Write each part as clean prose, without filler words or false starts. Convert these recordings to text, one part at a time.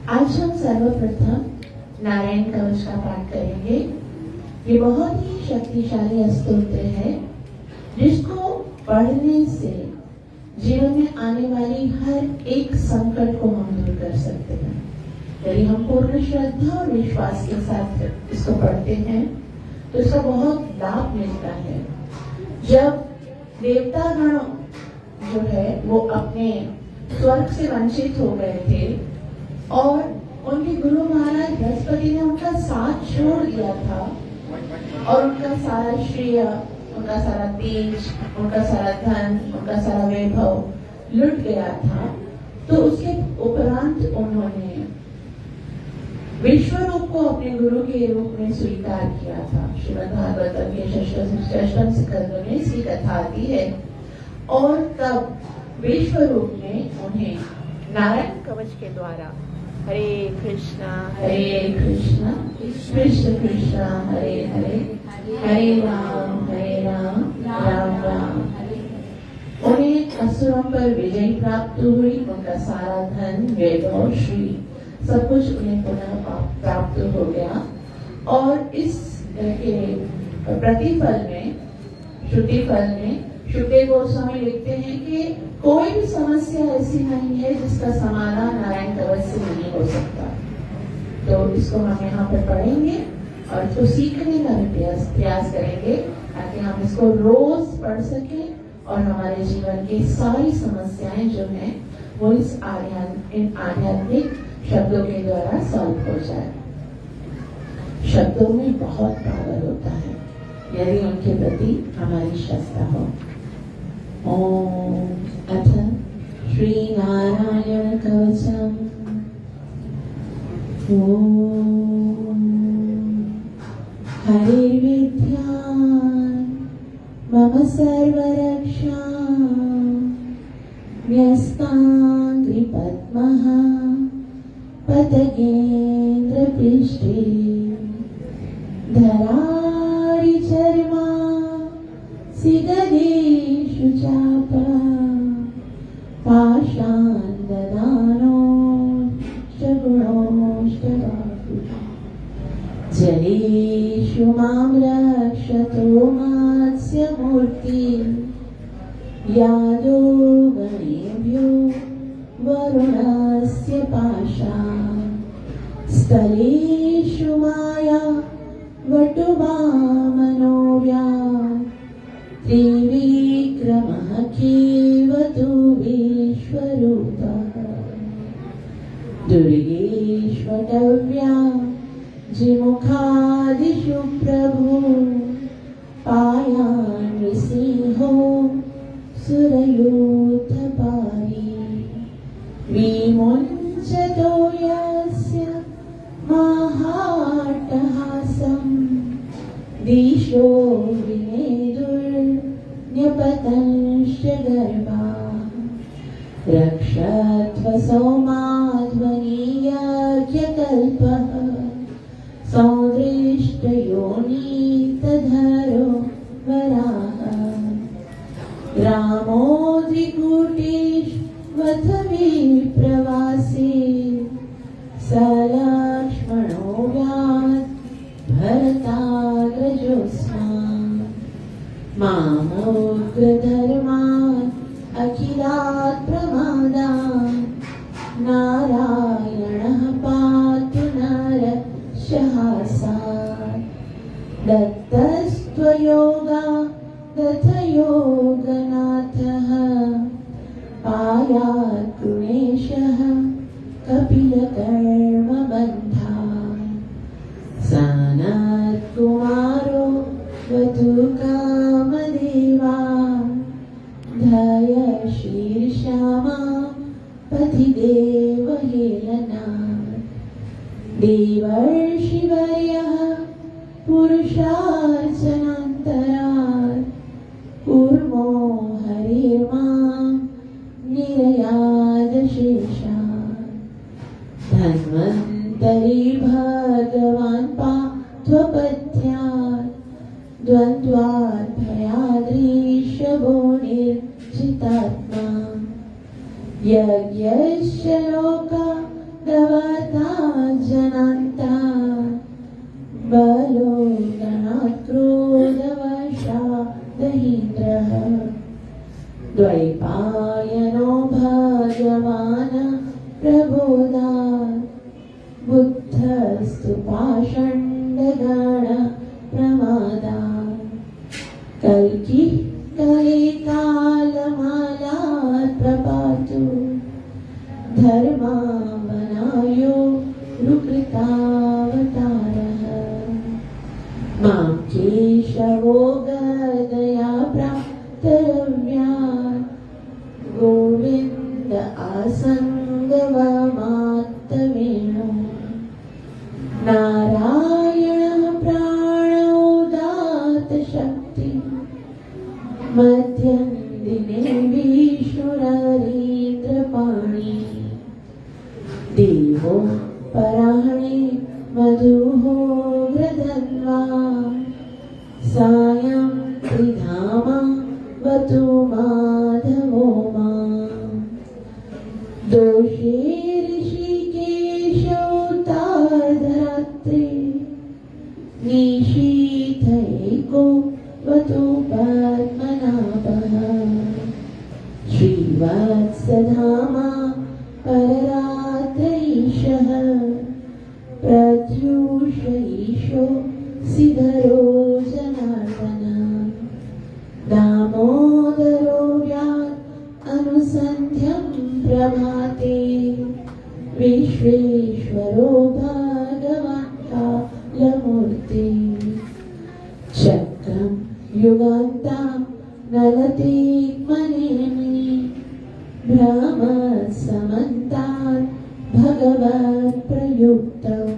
आज हम सर्वप्रथम नारायण कवच का पाठ करेंगे। ये बहुत ही शक्तिशाली स्तोत्र है जिसको पढ़ने से जीवन में आने वाली हर एक संकट को हम दूर कर सकते हैं। यदि हम पूर्ण श्रद्धा और विश्वास के साथ इसको पढ़ते हैं तो इसका बहुत लाभ मिलता है। जब देवतागण जो है वो अपने स्वर्ग से वंचित हो गए थे और उनके गुरु महाराज बृहस्पति ने उनका साथ छोड़ दिया था और उनका सारा श्रेय, उनका सारा तेज, उनका सारा धन, उनका सारा वैभव लुट गया था, तो उसके उपरांत उन्होंने विश्व रूप को अपने गुरु के रूप में स्वीकार किया था। श्रीमद् भागवतम के अष्टम स्कंद में इसकी कथा आती है और तब विश्व रूप में उन्हें नारायण कवच के द्वारा हरे कृष्णा कृष्ण कृष्ण हरे हरे, हरे राम राम राम। उन्हें असुरों पर विजय प्राप्त हुई, उनका सारा धन, वैभव, श्री सब कुछ उन्हें पुनः प्राप्त हो गया। और इस के प्रतिफल में, श्रुति फल में शुकदेव गोस्वामी लिखते हैं कि कोई भी समस्या ऐसी नहीं है जिसका समाधान नारायण कवच से नहीं हो सकता। तो इसको हम यहाँ पर पढ़ेंगे और इसको सीखने का भी प्रयास करेंगे ताकि हम इसको रोज पढ़ सके और हमारे जीवन की सारी समस्याएं जो हैं वो इन आध्यात्मिक शब्दों के द्वारा सॉल्व हो जाए। शब्दों में बहुत पावर होता है यदि उनके प्रति हमारी श्रद्धा हो। ओम अथ श्री नारायण कवचम। ओम हरिर्विद्या मम सर्वरक्षा न्यस्तांग्रि पद्मः पतगेन्द्र पृष्ठे धरारि चर्मा सिगदेषु चापा पाषाणददानो गुणोष्टवाकुः। जलेषु मां रक्षतो मत्स्यमूर्ति यादो गणेभ्यो वरुणस्य पाशा स्थलेषु माया वटुवामनोव्या त्रिविक्रमः केवतु विश्वरूपः दुर्गेष्वटव्या जिमुखादिषु प्रभु पायान् नृसिंहो सुरयूथपारी विमुञ्चतो यस्य महाट्टहासम् दिशो विनेदुर्न्यपतंश्च गर्भा रक्षध्वसो माध्वनीयज्ञकल्पः सौदृष्टयोनितधरो वराह रामोऽधिकूटिष्वथ विप्रवासी स लक्ष्मणो व्यात् भरताग्रजोऽस्मान् मामोग्रधर्मान् अखिलात् प्रमादान् नारायणः पातु नरशहासात् दत्तस्त्वयोगा दत्तयोगनाथः पायात् गुणेशः कपिलकर्मबन्धा सनत्कुमारो वधूकामदेवा धय शीर्षामा पतिदेवहेलना देवर्षिवर्यः पुरुषार्चनान्तरात् कूर्मो हरिर्मां निरयादशेषात् धन्वन्तरि भगवान् पात्वपथ्यात् द्वन्द्वात् भयाद्रीशवो निर्जितात्मा यज्ञश्च लोका दवता जनान्ता बलो गणात् क्रोधवशादहीन्द्रः द्वैपायनो भगवान् प्रबोधात् बुद्धस्तु पाषण्डगण प्रमादात् कल्किः कलिकालमालात् प्रपातु धर्मावनायो रुकृतावतारः मां केशवो गदया प्राप्तरव्यात् गोविन्द आसङ्गवमात्तवेणो नारायणः प्राणोदात्तशक्ति मध्यं दिने विष्णुररीन्द्रपाणि देवो पराणे मधुः ग्रधन्वा सायं त्रिधामा वतु माधवो मां दोषे ऋषिकेशोतार्धरात्रे निशीथैको वतु पद्मनाभः श्रीवत्सधामा पररात्रैषः प्रत्यूष ईशो सिधरो जनार्दन दामोदरो व्यात् अनुसन्ध्यं प्रभाते विश्वेश्वरो भगवान् कालमूर्ति चक्रं युगान्तां नलतीक्मनेमि भ्रमसमन्तात् भगवत्प्रयुक्तम्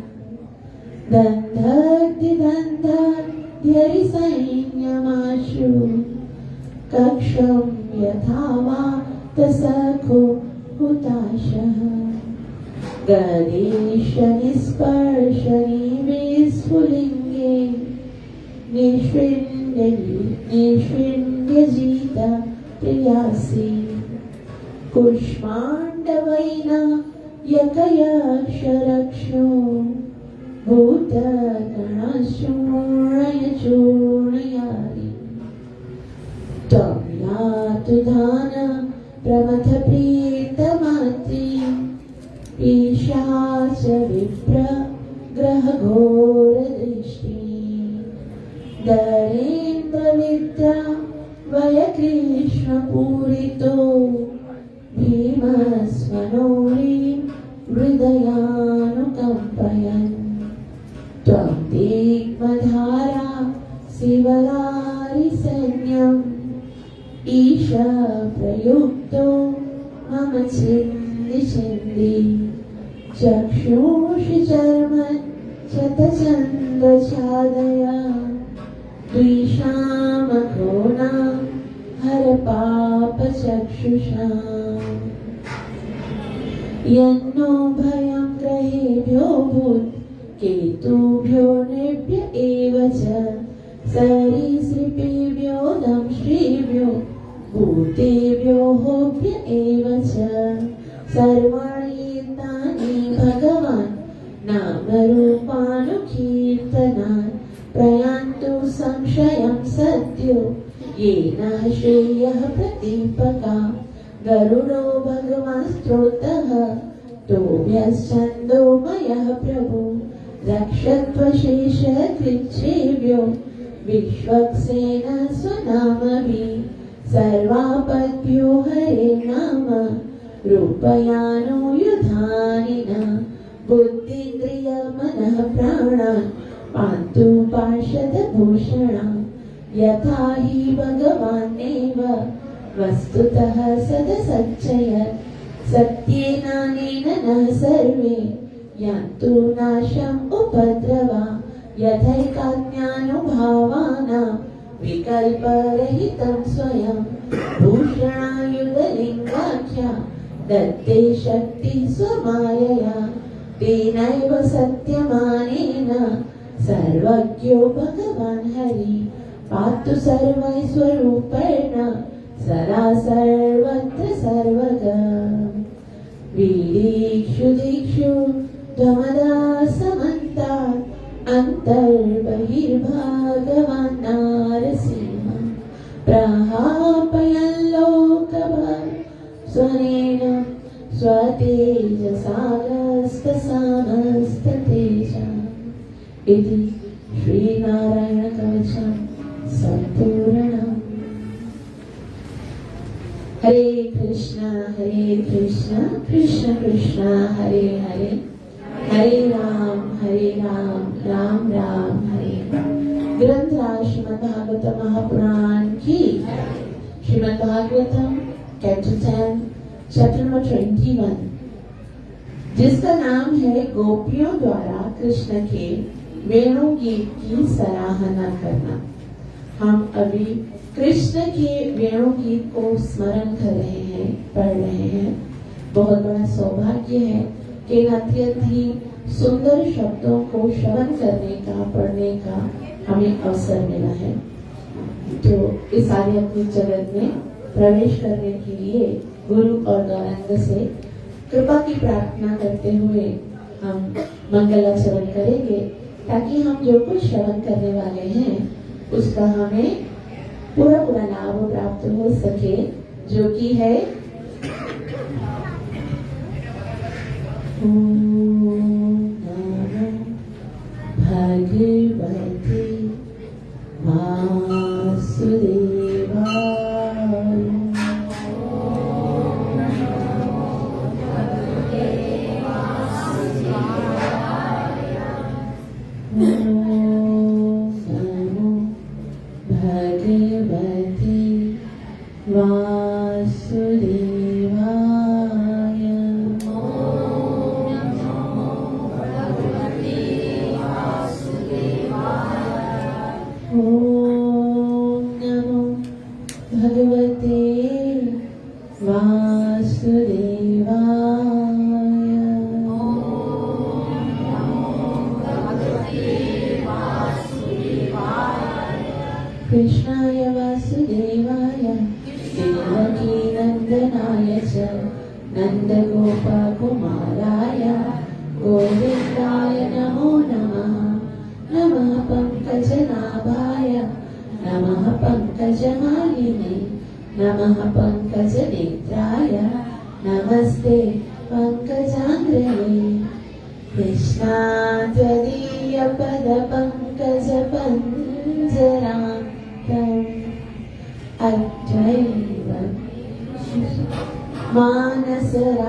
दन्धर्दिदन्धर्ध्यरिसैन्यमाशु कक्षं यथा वा तसखो हुताशः गदेशनिस्पर्शनि विस्फुलिङ्गे निष्विण्यजित प्रियासि कुष्माण्डवैना यकयक्षरक्षो भूतगणशूर्णय चूर्णयारि त्वं यातुधान प्रमथप्रीतमति ईशाच विप्र ग्रहघोरदृष्टि दरेन्द्रविद्या वयकृष्णपूरितो भीमस्वनोरी हृदयानुकम्पयन् त्वं दिग्मधारा शिवरारिसैन्यम् ईश प्रयुक्तो मम छिन्दी छिन्दी चक्षुषि चर्मन् शतचन्द्रछादया द्विषामघोना हर पापचक्षुषाम् यन्नो भयं ग्रहेभ्यो भूत् केतुभ्यो नृभ्य एव च सरीसृपेभ्यो दंष्ट्रेभ्यो भूतेभ्यो होभ्य एव च सर्वाणि तानि भगवान् नामरूपानुकीर्तनान् प्रयान्तु संशयं सद्यो येन श्रेयः प्रदीपका गरुडो भगवान् स्तोत्रः तोभ्यश्छन्दोमयः प्रभु रक्षत्वशेषकृच्छ्रेभ्यो विश्वक्सेन स्वनामभिः सर्वापद्भ्यो हरे नाम रूपयानुयुधानिनः बुद्धिन्द्रियमनः प्राणान् पान्तु पार्षदभूषणान् यथा हि भगवानेव वस्तुतः सदसच्चयत् सत्येनानेन न सर्वे यान्तु नाशम् उपद्रवा यथैकाज्ञानुभावानां विकल्परहितं स्वयं भूषणायुधलिङ्गाख्या दत्ते शक्तिः स्वमायया तेनैव सत्यमानेन सर्वज्ञो भगवान् हरि पातु सर्वैश्वरूपेण सदा सर्वत्र सर्वगा वीदिषु दिक्षु त्वमदा समन्तात् अन्तर्बहिर्भगवान् नारसिंह प्रहापयन् लोकभर स्वनेन स्वतेजसागस्तसामस्ततेजम् इति श्रीनारायणकवचम् सम्पूर्णम्। हरे कृष्ण कृष्ण कृष्ण हरे हरे हरे राम राम राम हरे राम। ग्रंथराज श्रीमद् भागवत महापुराण की Shrimad Bhagavatam canto 10 chapter number 21 जिसका नाम है गोपियों द्वारा कृष्ण के वेणु गीत की सराहना करना। हम अभी कृष्ण के वेणु गीत को स्मरण कर रहे हैं, पढ़ रहे हैं। बहुत बड़ा सौभाग्य है कि अत्यंत ही सुंदर शब्दों को श्रवण करने का, पढ़ने का हमें अवसर मिला है। तो इस आध्यात्मिक जगत में प्रवेश करने के लिए गुरु और गौरांग से कृपा की प्रार्थना करते हुए हम मंगलाचरण करेंगे ताकि हम जो कुछ श्रवण करने वाले हैं उसका हमें पूरा लाभ प्राप्त हो सके, जो कि है भगवती वासुदेवाय। भगवती वासुदेवाय। ओम नमो भगवते वासुदेवाय। कृष्णाय वासुदेवाय देवकी नंदनाय च नंदगोपकुमाराय गोविन्दाय नमो नमः। पंकजनाभाय नमः पंकजमालिने नमः पंकजनेत्राय नमस्ते पंकजाङ्घ्रये कृष्णाद्वदीयपदपङ्कजपञ्जरान्तम् अद्वैव मानसराजहंसा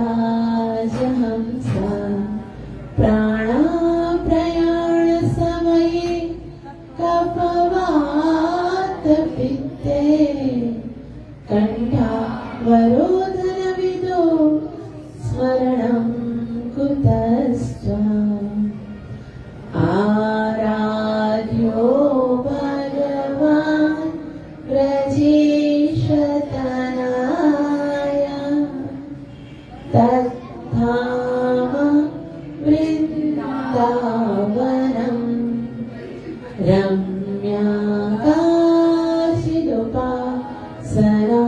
प्राणाप्रयाणसमये कफवातपित्ते कण्ठावरोधनविदो स्मरणं कुतस्त्वम् आराध्यो भगवान् ब्रजेशतनाय तद्धाम वृन्दावनं रम्याकाशिदुपासना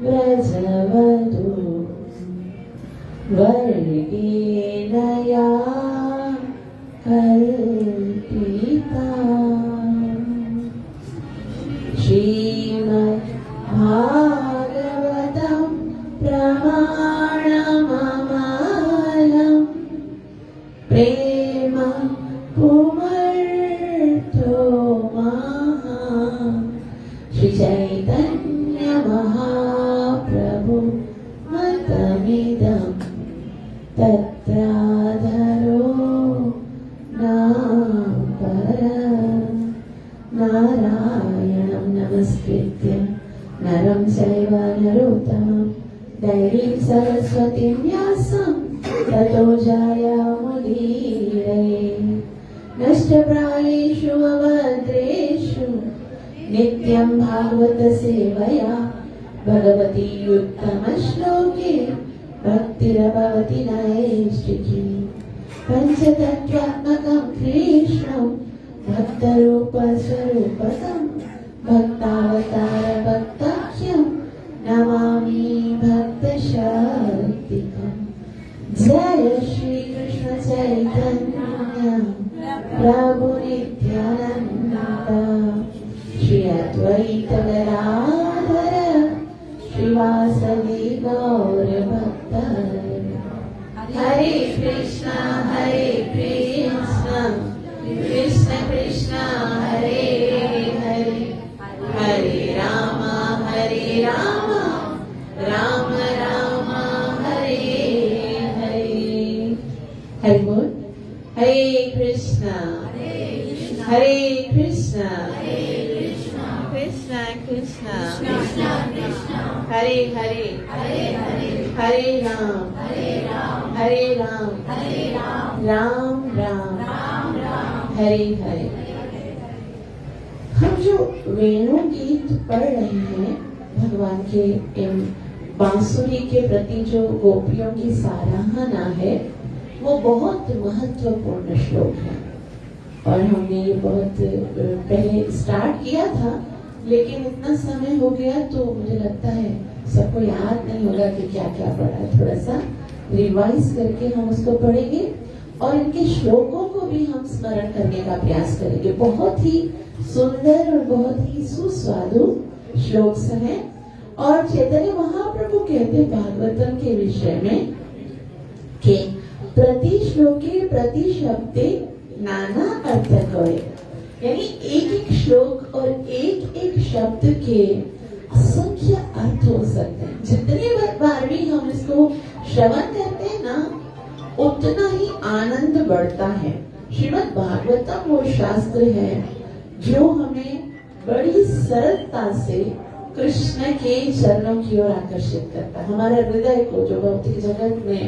व्रजवधू वर्गेण या कल्पिता श्रीमद्भागवतं प्रमाणममालं प्रेम पुमर्थो महा श्री चैतन्य महाप्रभु मतमिदम् तत्राधरो नारायणं नमस्कृत्य नरं चैव नरोत्तमं दैवीं सरस्वतीं व्यासं ततो जयमुदीरये नष्टप्रायेषु अभद्रेषु नित्यं भागवत सेवया भगवती उत्तमश्लोके भक्तिरभवति नैष्टिकी पंचतत्त्वात्मकं कृष्णं भक्तरूपस्वरूपकं भक्तावतार भक्ताख्यं नमामि भक्तशक्तिकं जय श्री कृष्ण चैतन्य प्रभु नित्यानंद श्री अद्वैत गदाधर श्रीवासदि गौर भक्त हरे कृष्णा कृष्ण कृष्ण हरे हरे हरे राम राम राम हरे हरे हरि बोल हरे कृष्णा कृष्ण कृष्ण हरे हरे हरे राम राम राम हरे हरे। हम जो वेणु गीत पढ़ रहे हैं भगवान के इन बांसुरी के प्रति जो गोपियों की सराहना है वो बहुत महत्वपूर्ण श्लोक है और हमने ये बहुत पहले स्टार्ट किया था लेकिन इतना समय हो गया तो मुझे लगता है सबको याद नहीं होगा कि क्या क्या पढ़ा। थोड़ा सा रिवाइज करके हम उसको पढ़ेंगे और इनके श्लोकों को भी हम स्मरण करने का प्रयास करेंगे। बहुत ही सुंदर और बहुत ही सुस्वादु श्लोक हैं और चैतन्य महाप्रभु कहते भागवतम के विषय में कि प्रति श्लोके प्रति शब्दे नाना अर्थ कहे, यानी एक एक श्लोक और एक एक शब्द के असंख्य अर्थ हो सकते हैं। जितनी बार भी हम इसको श्रवण करते हैं ना उतना ही आनंद बढ़ता है। श्रीमद् भागवतम वो शास्त्र है जो हमें बड़ी सरलता से कृष्ण के चरणों की ओर आकर्षित करता है। हमारे हृदय को जो भौतिक जगत में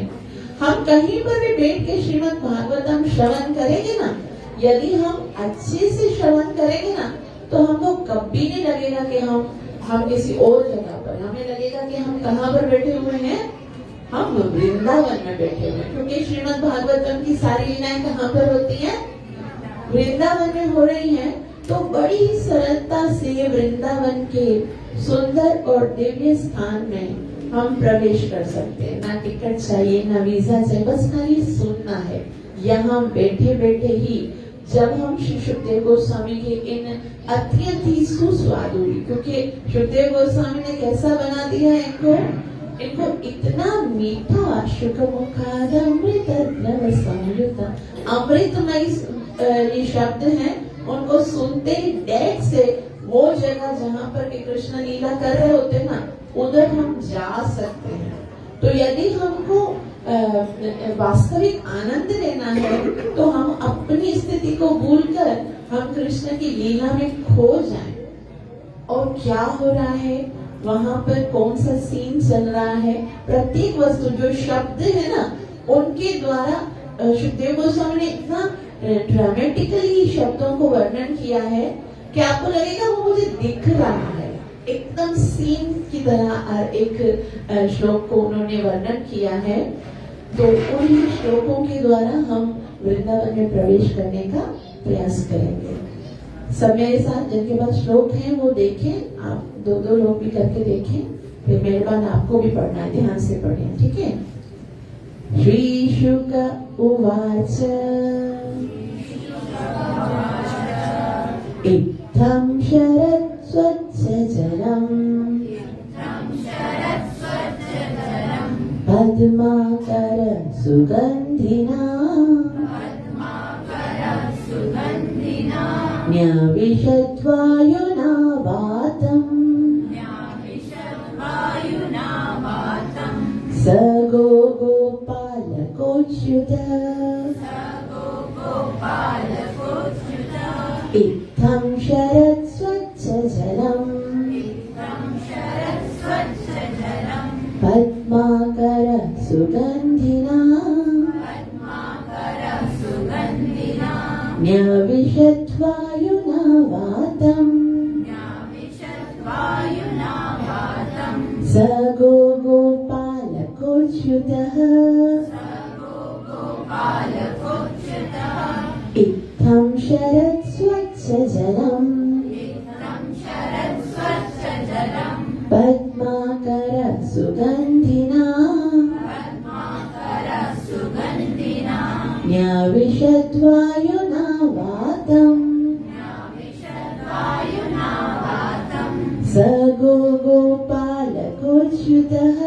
हम कहीं पर भी बैठ के श्रीमद् भागवतम श्रवण करेंगे ना, यदि हम अच्छे से श्रवण करेंगे ना तो हमको कभी नहीं लगेगा कि हम किसी और जगह पर, हमें लगेगा कि हम कहाँ पर बैठे हुए हैं, हम वृंदावन में बैठे हुए हैं। क्योंकि श्रीमद् भागवतम की सारी लीलाएं कहाँ पर होती हैं? वृंदावन में हो रही हैं। तो बड़ी सरलता से वृंदावन के सुंदर और दिव्य स्थान में हम प्रवेश कर सकते हैं। ना टिकट चाहिए, ना वीजा चाहिए, बस खाली सुनना है। यहाँ बैठे बैठे ही जब हम श्री सुखदेव गोस्वामी के इन अत्यंत ही सुस्वादु, क्योंकि सुखदेव गोस्वामी ने कैसा बना दिया इनको इतना मीठा, शुकमुखादमृत नव संयुत, अमृतमय ये शब्द हैं, उनको सुनते ही डेट से वो जगह जहाँ पर के कृष्ण लीला कर रहे होते ना, उधर हम जा सकते हैं। तो यदि हमको वास्तविक आनंद लेना है तो हम अपनी स्थिति को भूलकर हम कृष्ण की लीला में खो जाएं। और क्या हो रहा है वहां पर, कौन सा सीन चल रहा है, प्रत्येक वस्तु जो शब्द है ना, उनके द्वारा सुखदेव गोस्वामी ने इतना ड्रामेटिकली शब्दों को वर्णन किया है कि आपको लगेगा वो मुझे दिख रहा है, एकदम सीन की तरह एक श्लोक को उन्होंने वर्णन किया है। तो उन श्लोकों के द्वारा हम वृंदावन में प्रवेश करने का प्रयास करेंगे। सब मेरे साथ जिनके पास श्लोक हैं वो देखें, आप दो लोग भी करके देखें, फिर मेहरबान आपको भी पढ़ना है, ध्यान से पढ़ें, ठीक है। श्री शुक उवाच इत्थं शरत् स्वच्छ जलम् पद्माकर सुगन्धिना न्यविशद्वायुना वातम् स गोपालकोच्युतः इत्थं शरत् स्वच्छ जलम् पद्माकर सुगन्धिना न्यविशद्वायुना वातम् स गोपालकोच्युतः इत्थं शरत् स्वच्छ जलम् पद्माकर सुगन्धिना न्यविशद्वायुना वातम् स गोपालकोच्युतः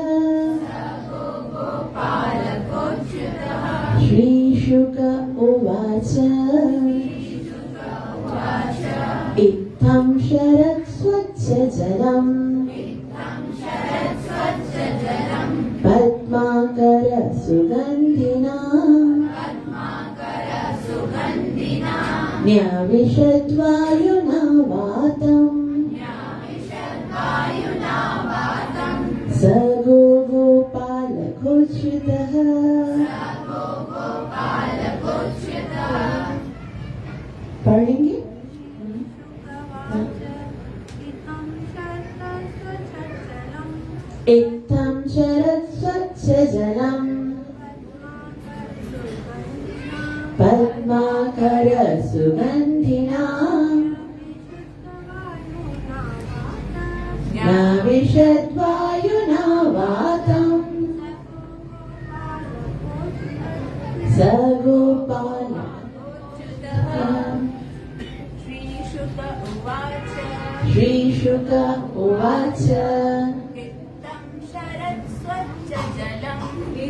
श्री शुक उवाच इत्थं शरत् स्वच्छ जलम् पद्माकर सुगन्धिना न्यविशद्वायुना वातम् स गोपालकोच्युतः पढ़ेंगे। इत्थं शरत् स्वच्छ जलम् पद्माकर सुगन्धिना न्यविशद्वायुना वातम् स गोपालकोच्युतः श्री शुक उवाच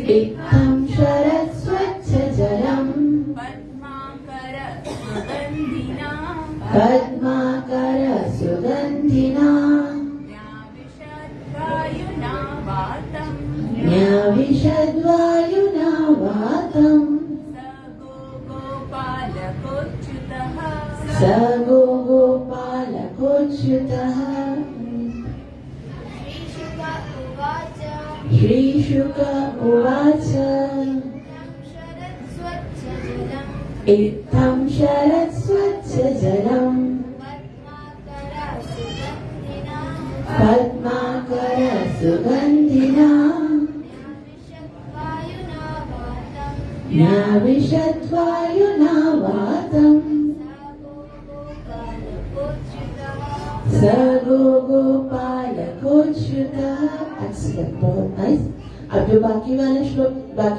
इत्थं शरत् स्वच्छ जलम् पद्माकर सुगन्धिना न्यविशद्वायुना वातम् स गोपालकोच्युतः श्री शुक उवाच इत्थं शरत् स्वच्छ जलम् पद्माकर सुगन्धिना न्यविशद्वायुना वातम् स गोपालकोच्युतः। एक्सीलेंट, बहुत नाइस। अब जो बाकी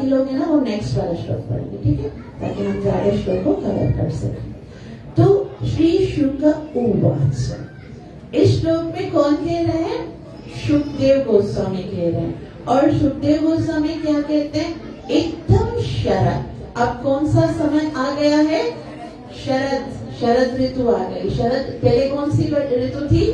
लोग हैं ना, वो नेक्स्ट वाला श्लोक पढ़ेंगे, ठीक है, ताकि हम सारे श्लोक को कवर कर सकें। श्री शुक उवाच। इस श्लोक में कौन कह रहे हैं? शुकदेव गोस्वामी कह रहे हैं। और शुकदेव गोस्वामी क्या कहते हैं? एकदम शरद। अब कौन सा समय आ गया है? शरद। शरद ऋतु आ गई। शरद पहले कौन सी ऋतु थी?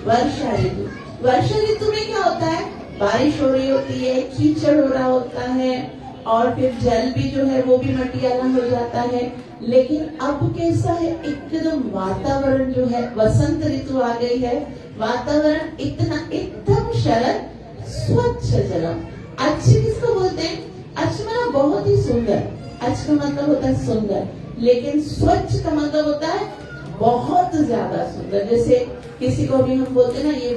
वर्षा ऋतु। वर्षा ऋतु में क्या होता है? बारिश हो रही होती है, कीचड़ हो रहा होता है, और फिर जल भी जो है वो भी मटियाला हो जाता है। लेकिन अब कैसा है? एकदम वातावरण जो है, वसंत ऋतु आ गई है। वातावरण इतना एकदम शरद, स्वच्छ जलम। अच्छे किसको बोलते हैं? अच्छ मतलब बहुत ही सुंदर। अच्छ का मतलब होता है सुंदर, लेकिन स्वच्छ का मतलब होता है बहुत ज्यादा सुंदर। जैसे किसी को भी हम बोलते हैं ना, ये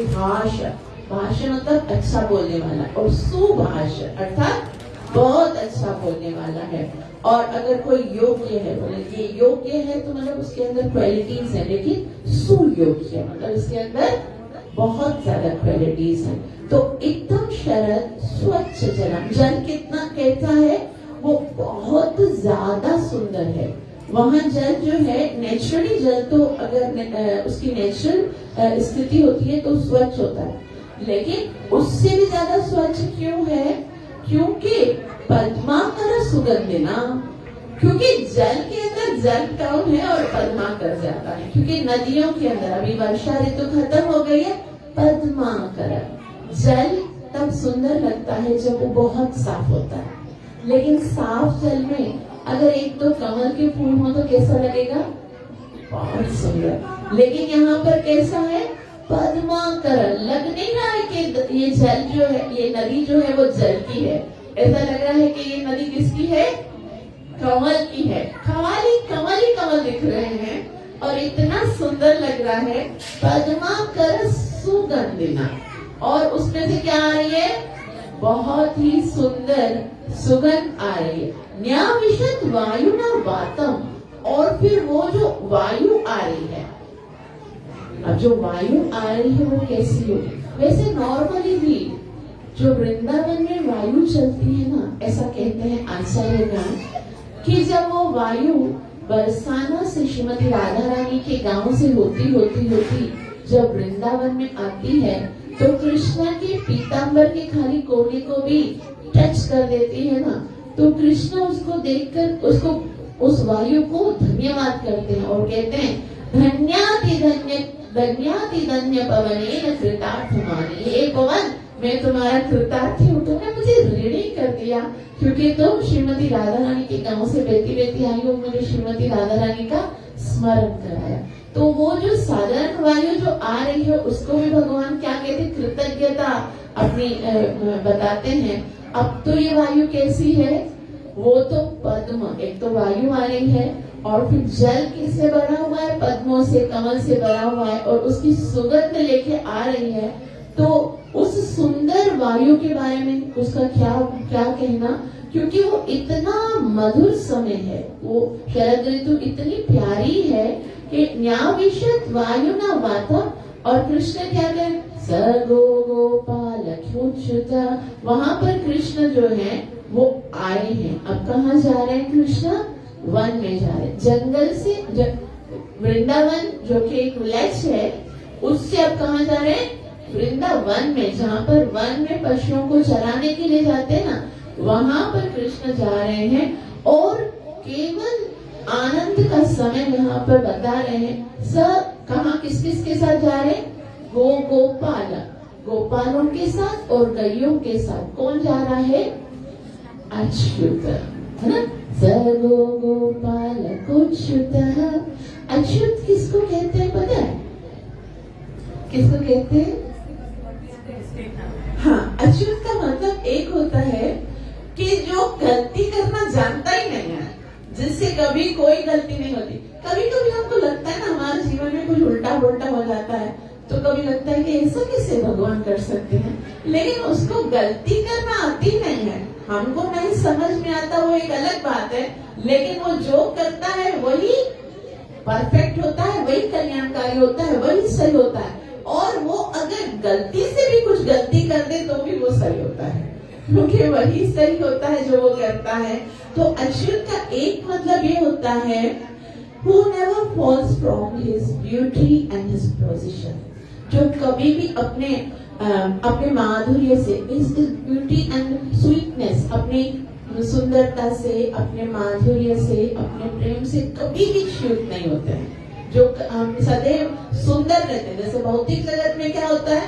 भाषा। भाषा मतलब अच्छा बोलने वाला, और सुभाषा अर्थात बहुत अच्छा बोलने वाला है। और अगर कोई योग्य है, बोले ये योग्य है तो मतलब उसके अंदर क्वालिटीज है, लेकिन सुयोग्य मतलब इसके अंदर बहुत ज्यादा क्वालिटीज है। तो एकदम शरद स्वच्छ जलम। जल कितना कहता है? वो बहुत ज्यादा सुंदर है। वहाँ जल जो है, नेचुरली जल तो अगर उसकी नेचुरल स्थिति होती है तो स्वच्छ होता है, लेकिन उससे भी ज्यादा स्वच्छ क्यों है? क्योंकि पद्माकर सुगंधिना। क्योंकि जल के अंदर जल कम है और पद्माकर ज्यादा है। क्योंकि नदियों के अंदर अभी वर्षा ऋतु खत्म हो गई है, पद्माकर जल तब सुंदर लगता है जब वो बहुत साफ होता है। लेकिन साफ जल में अगर एक दो कमल के फूल हो तो कैसा लगेगा? बहुत सुंदर। लेकिन यहाँ पर कैसा है? पद्माकर। लग नहीं रहा है कि ये जल जो है, ये नदी जो है वो जल की है। ऐसा लग रहा है कि ये नदी किसकी है? कमल की है। कमल ही कमल दिख रहे हैं और इतना सुंदर लग रहा है। पद्माकर सुगंधिना। और उसमें से क्या आ रही है? बहुत ही सुंदर सुगंध आ रही है। न्याविशत वायु ना वातम। और फिर वो जो वायु आ रही है, अब जो वायु आ रही है वो कैसी होगी? वैसे नॉर्मली भी जो वृंदावन में वायु चलती है ना, ऐसा कहते हैं आचार्यगण कि जब वो वायु बरसाना से श्रीमती राधा रानी के गांव से होती जब वृंदावन में आती है तो कृष्णा के पीतांबर के खाली कोने को भी टच कर देती है ना, तो कृष्ण उसको देखकर उसको उस वायु को धन्यवाद करते हैं और कहते हैं धन्याति धन्य पवनेन कृतार्थमानि। हे पवन, मैं तुम्हारा कृतार्थी हूँ, तुमने मुझे ऋणी कर दिया क्योंकि तुम श्रीमती राधा रानी के गांव से बहती आई हो, मुझे श्रीमती राधा रानी का स्मरण कराया। तो वो जो साधारण वायु जो आ रही है उसको भी भगवान क्या कहते हैं? कृतज्ञता अपनी बताते हैं। अब तो ये वायु कैसी है? वो तो पद्म, एक तो वायु आ रही है और फिर जल किससे भरा हुआ है? पद्मों से, कमल से भरा हुआ है और उसकी सुगंध लेके आ रही है। तो उस सुंदर वायु के बारे में उसका क्या कहना? क्योंकि वो इतना मधुर समय है, वो शरद ऋतु इतनी प्यारी है कि न्याविशत वायु ना वाता। और कृष्ण क्या कहें? सगो गोपाल अच्युता। वहां पर कृष्ण जो है वो आए हैं। अब कहाँ जा रहे हैं कृष्ण? वन में जा रहे हैं। जंगल से वृंदावन जो कि एक विलेज है, उससे अब कहाँ जा रहे हैं? वृंदावन में, जहाँ पर वन में पशुओं को चराने के लिए जाते हैं ना, वहां पर कृष्ण जा रहे हैं। और केवल आनंद का समय यहाँ पर बता रहे हैं। सब कहाँ किस किस के साथ जा रहे हैं? गोपाल, गोपालों के साथ और गैयों के साथ। कौन जा रहा है? अच्युत, है ना? सर्वो गोपाल अच्युतः। अच्युत किसको कहते हैं पता है? किसको कहते हैं? हाँ, अच्युत का मतलब एक होता है कि जो गलती करना जानता ही नहीं है, जिससे कभी कोई गलती नहीं होती। कभी कभी हमको लगता है ना हमारे जीवन में कुछ उल्टा पुल्टा हो जाता है, तो कभी लगता है कि ऐसा कैसे भगवान कर सकते हैं, लेकिन उसको गलती करना आती नहीं है। हमको नहीं समझ में आता, वो एक अलग बात है, लेकिन वो जो करता है वही परफेक्ट होता है, वही कल्याणकारी होता है, वही सही होता है। और वो अगर गलती से भी कुछ गलती कर दे तो भी वो सही होता है, क्योंकि वही सही होता है जो वो करता है। तो अच्युत का एक मतलब ये होता है who never falls from his beauty and his position, जो कभी भी अपने माधुर्य से, इस ब्यूटी एंड स्वीटनेस, अपनी सुंदरता से, अपने माधुर्य से, अपने प्रेम से कभी भी च्युत नहीं होते हैं, जो हम सदैव सुंदर रहते हैं। जैसे भौतिक जगत में क्या होता है,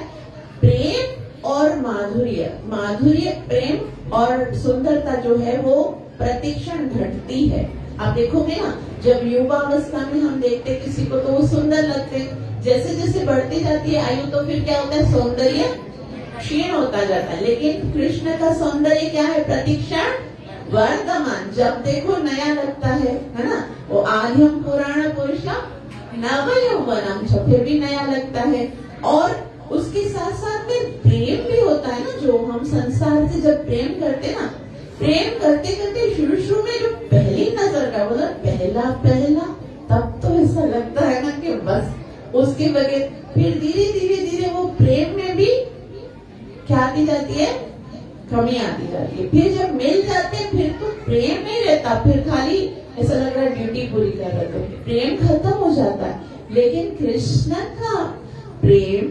प्रेम और माधुर्य प्रेम और सुंदरता जो है वो प्रतिक्षण घटती है। आप देखोगे ना, जब युवावस्था में हम देखते किसी को तो वो सुंदर लगते हैं, जैसे जैसे बढ़ती जाती है आयु तो फिर क्या होता है, सौंदर्य क्षीण होता जाता है। लेकिन कृष्ण का सौंदर्य क्या है, प्रतिक्षण वर्तमान, जब देखो नया लगता है ना। वो आद्यम पुराण पुरुषम नव यौवनम, फिर भी नया लगता है। और उसके साथ साथ में प्रेम भी होता है ना, जो हम संसार से जब प्रेम करते ना, प्रेम करते करते शुरू में जो पहली नजर का मतलब पहला, तब तो ऐसा लगता है ना कि बस उसके बगैर, फिर धीरे वो प्रेम में भी क्या आती जाती है, कमी आती जाती है। फिर जब मिल जाते हैं फिर तो प्रेम नहीं रहता, फिर खाली ऐसा लग रहा है ड्यूटी पूरी कर रहे, तो प्रेम खत्म हो जाता है। लेकिन कृष्ण का प्रेम,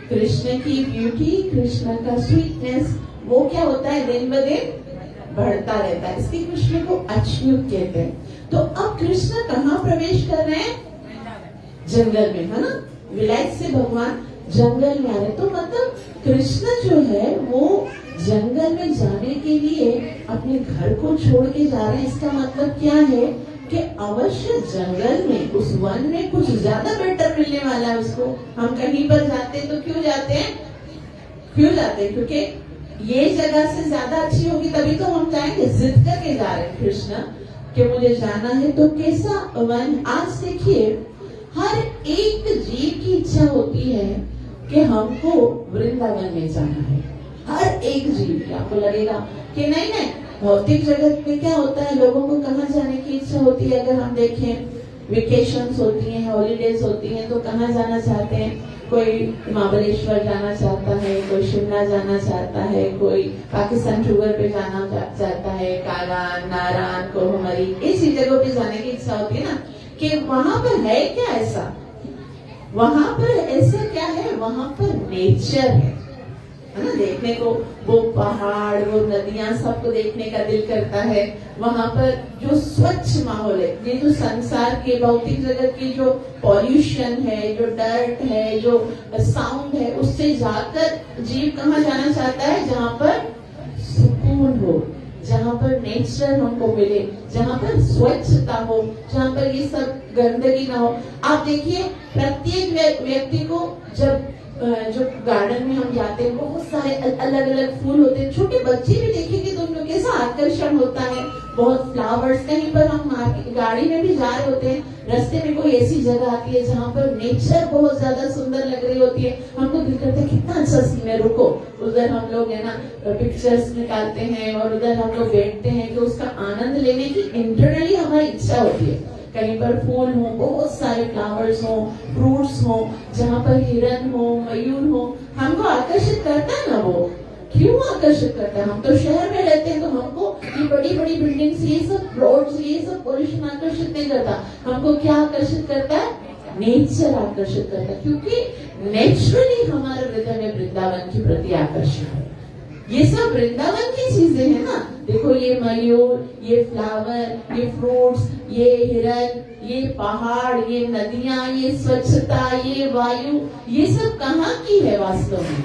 कृष्ण की ब्यूटी, कृष्ण का स्वीटनेस, वो क्या होता है, दिन ब दिन बढ़ता रहता है। इसलिए कृष्ण को अच्युत कहते हैं। तो अब कृष्ण कहाँ प्रवेश कर रहे हैं, जंगल में, है ना। विलायत से भगवान जंगल में आ रहे, तो मतलब कृष्ण जो है वो जंगल में जाने के लिए अपने घर को छोड़ के जा रहे हैं। इसका मतलब क्या है कि अवश्य जंगल में, उस वन में कुछ ज्यादा बेटर मिलने वाला है उसको। हम कहीं पर जाते तो क्यों जाते हैं, क्योंकि ये जगह से ज्यादा अच्छी होगी, तभी तो हम जाएंगे, जिद करके जा रहे हैं कृष्ण कि मुझे जाना है। तो कैसा वन, आज देखिए हर एक जीव की इच्छा होती है कि हमको वृंदावन में जाना है। हर एक जीव की, आपको लगेगा कि नहीं, भौतिक जगत में क्या होता है, लोगों को कहाँ जाने की इच्छा होती है। अगर हम देखें, वेकेशंस होती हैं, हॉलीडेज होती हैं, तो कहाँ जाना चाहते हैं, कोई महाबलेश्वर जाना चाहता है, कोई शिमला जाना चाहता है, कोई पाकिस्तान शुगर पे जाना चाहता है, कालान, नारायण, कोहमरी, इसी जगह पे जाने की इच्छा होती है ना। कि वहां पर है क्या ऐसा, वहां पर ऐसा क्या है, वहां पर नेचर है ना, देखने को वो पहाड़, वो नदियां, सबको देखने का दिल करता है। वहां पर जो स्वच्छ माहौल है, ये जो संसार के भौतिक जगत की जो पॉल्यूशन है, जो डर्ट है, जो साउंड है, उससे जाकर जीव कहाँ जाना चाहता है, जहाँ पर सुकून हो, जहाँ पर नेचर हमको मिले, जहाँ पर स्वच्छता हो, जहाँ पर ये सब गंदगी ना हो। आप देखिए प्रत्येक व्यक्ति को जब जो गार्डन में हम जाते हैं, बहुत सारे अलग अलग फूल होते हैं, छोटे बच्चे भी देखेंगे तो उनको कैसा आकर्षण होता है, बहुत फ्लावर्स। कहीं पर हम गाड़ी में भी जा रहे होते हैं, रास्ते में कोई ऐसी जगह आती है जहाँ पर नेचर बहुत ज्यादा सुंदर लग रही होती है, हमको दिल करता है कितना अच्छा सीन है, रुको उधर हम लोग है ना पिक्चर्स निकालते हैं और उधर हम लोग बैठते हैं कि उसका आनंद लेने की इंटरनली हमारी इच्छा होती है। कहीं पर फूल हो, बहुत सारे फ्लावर्स हो, फ्रूट्स हो, जहाँ पर हिरन हो, मयूर हो, हमको आकर्षित करता है ना। वो क्यों आकर्षित करता है, हम तो शहर में रहते हैं, तो हमको ये बड़ी बड़ी बिल्डिंग्स, ये सब रोड्स, ये सब पोल्यूशन आकर्षित नहीं करता। हमको क्या आकर्षित करता है, नेचर आकर्षित करता है, क्योंकि नेचुरली हमारे हृदय में वृंदावन के प्रति आकर्षण है। ये सब वृंदावन की चीजें हैं ना। देखो ये मयूर, ये फ्लावर, ये फ्रूट्स, ये हिरन, ये पहाड़, ये नदियां, ये स्वच्छता, ये वायु, ये सब कहाँ की है वास्तव में,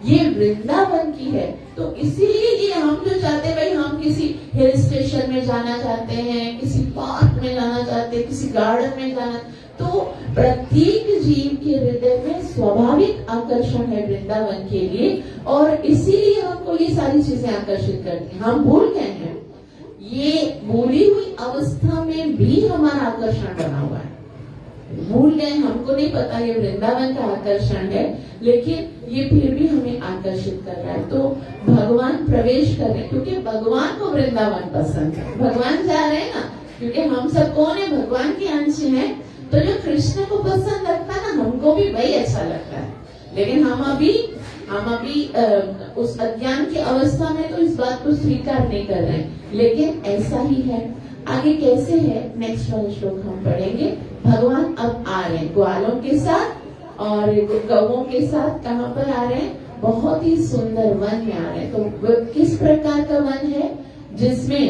ये वृंदावन की है। तो इसीलिए ये हम जो चाहते हैं, भाई हम किसी हिल स्टेशन में जाना चाहते हैं, किसी पार्क में जाना चाहते हैं, किसी गार्डन में जाना, तो प्रत्येक जीव के हृदय में स्वाभाविक आकर्षण है वृंदावन के लिए, और इसीलिए हमको ये सारी चीजें आकर्षित करती हैं। हम भूल गए हैं, ये भूली हुई अवस्था में भी हमारा आकर्षण बना हुआ है, भूल गए, हमको नहीं पता ये वृंदावन का आकर्षण है, लेकिन ये फिर भी हमें आकर्षित कर रहा है। तो भगवान प्रवेश कर रहे हैं, क्योंकि भगवान को वृंदावन पसंद है, भगवान जा रहे हैं ना, क्योंकि हम सब कौन है, भगवान के अंश हैं। तो जो कृष्ण को पसंद लगता है ना, हमको भी वही अच्छा लगता है। लेकिन हम अभी उस अज्ञान की अवस्था में तो इस बात को स्वीकार नहीं कर रहे हैं। लेकिन ऐसा ही है, आगे कैसे है नेक्स्ट वाला श्लोक हम पढ़ेंगे। भगवान अब आ रहे हैं ग्वालों के साथ और गौओं के साथ। कहाँ पर आ रहे हैं? बहुत ही सुंदर वन में आ रहे हैं। तो किस प्रकार का वन है जिसमें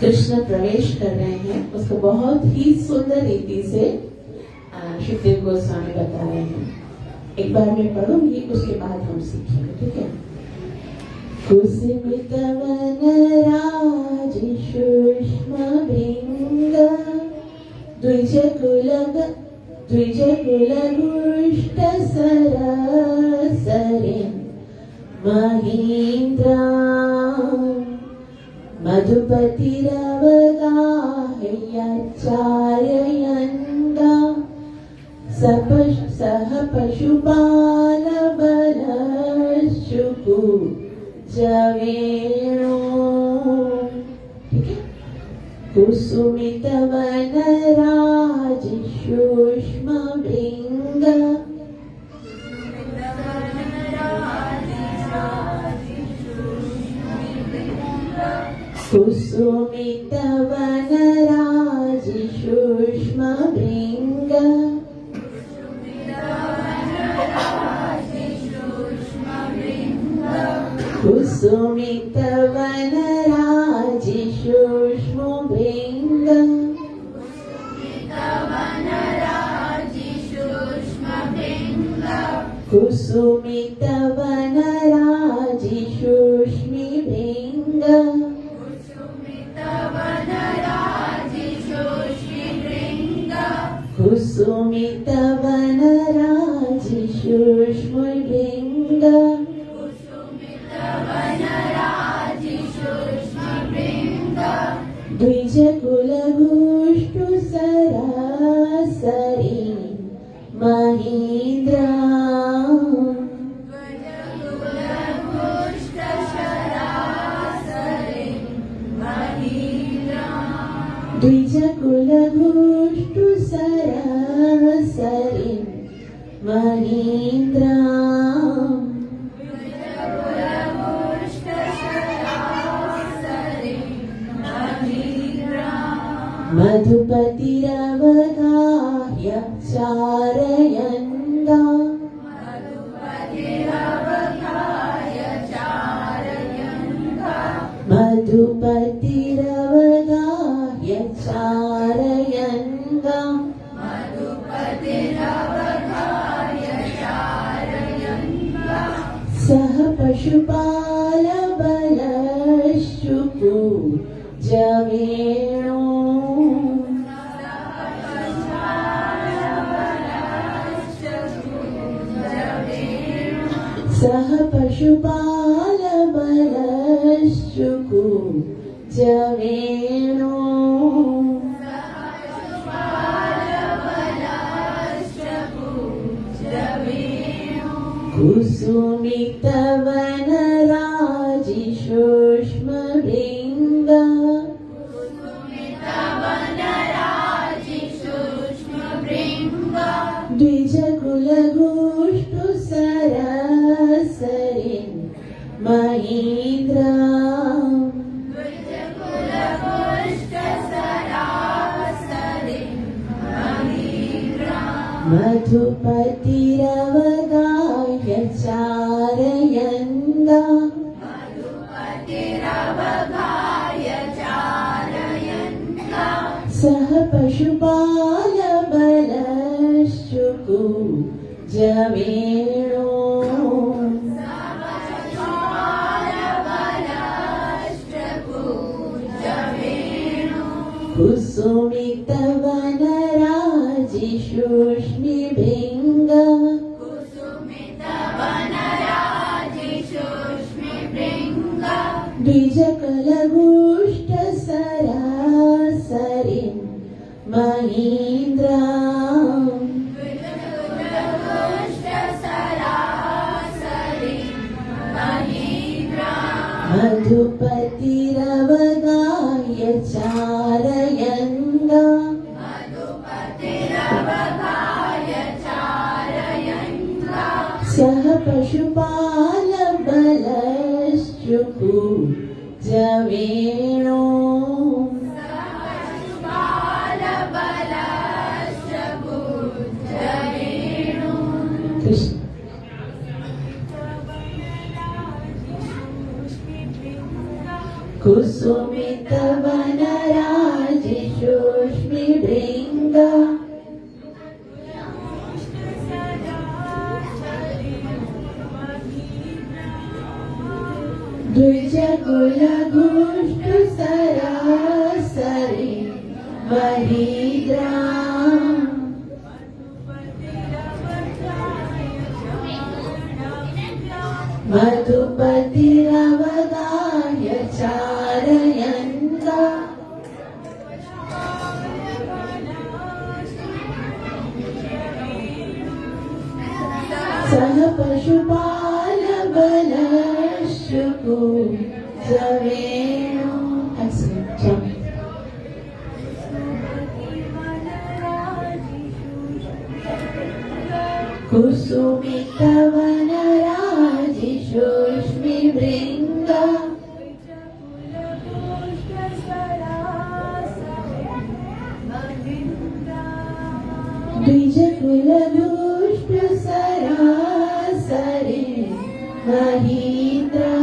कृष्ण प्रवेश कर रहे हैं, उसको बहुत ही सुंदर रीति से सुखदेव गोस्वामी बता रहे हैं। एक बार मैं पढ़ूंगी, उसके बाद हम सीखेंगे, ठीक है। कुसुमित वनराज शुष्मभृङ्ग द्विजकुलघुष्ट सरसरिं महीन्द्रा मधुपतिरवगाह्यचारयन्गा सह पशुपालबलशुकु जवेणु। ठीक है। कुसुमित वनराज शुष्मभृङ्ग कुसुमित वनराज शुष्मभृङ्ग कुसुमित वनराज शुष्मभृङ्ग कुसुमित वनराज शुष्मभृङ्ग कुसुमित वनराज शुष्मभृङ्ग द्विजकुलघुष्टु सरसरिं महीन्द्रा द्विजकुलघुष्टु सरसरिं महीन्द्रा मधुपतिरवगाह्यचारयन्गा मधुपतिरवगाह्यचारयन्गा सह पशुपालबलशुकु जवेणु सह पशुपालबलशुकु जवेणु कुसुमित वनराज शुष्मभृङ्ग द्विजकुलघुष्टु सरसरिं महीन्द्रा मधुपतिरवगाह्यचारयन्गा सह पशुपालबलशुकु जवेणु कुसुमित वनराज शुष्मभृङ्ग द्विजकुलघुष्ट सरसरिं महीन्द्रा मधुपतिरवगाह्यचारयन्गा सह पशुपालबलशुकु जवेणु कृष्ण। कुसुमित वनराजिषोष्मि भृङ्ग द्विजकुलघुष्ट सरासरि महीद्रा मधुपतिरवगाह्य चारयन्ता सह पशुपालबलश्चुकु जवेणु। कुसुमित वनराजिषोष्मि भृङ्ग द्विजकुलदुष्ट सरासरि महीन्द्रा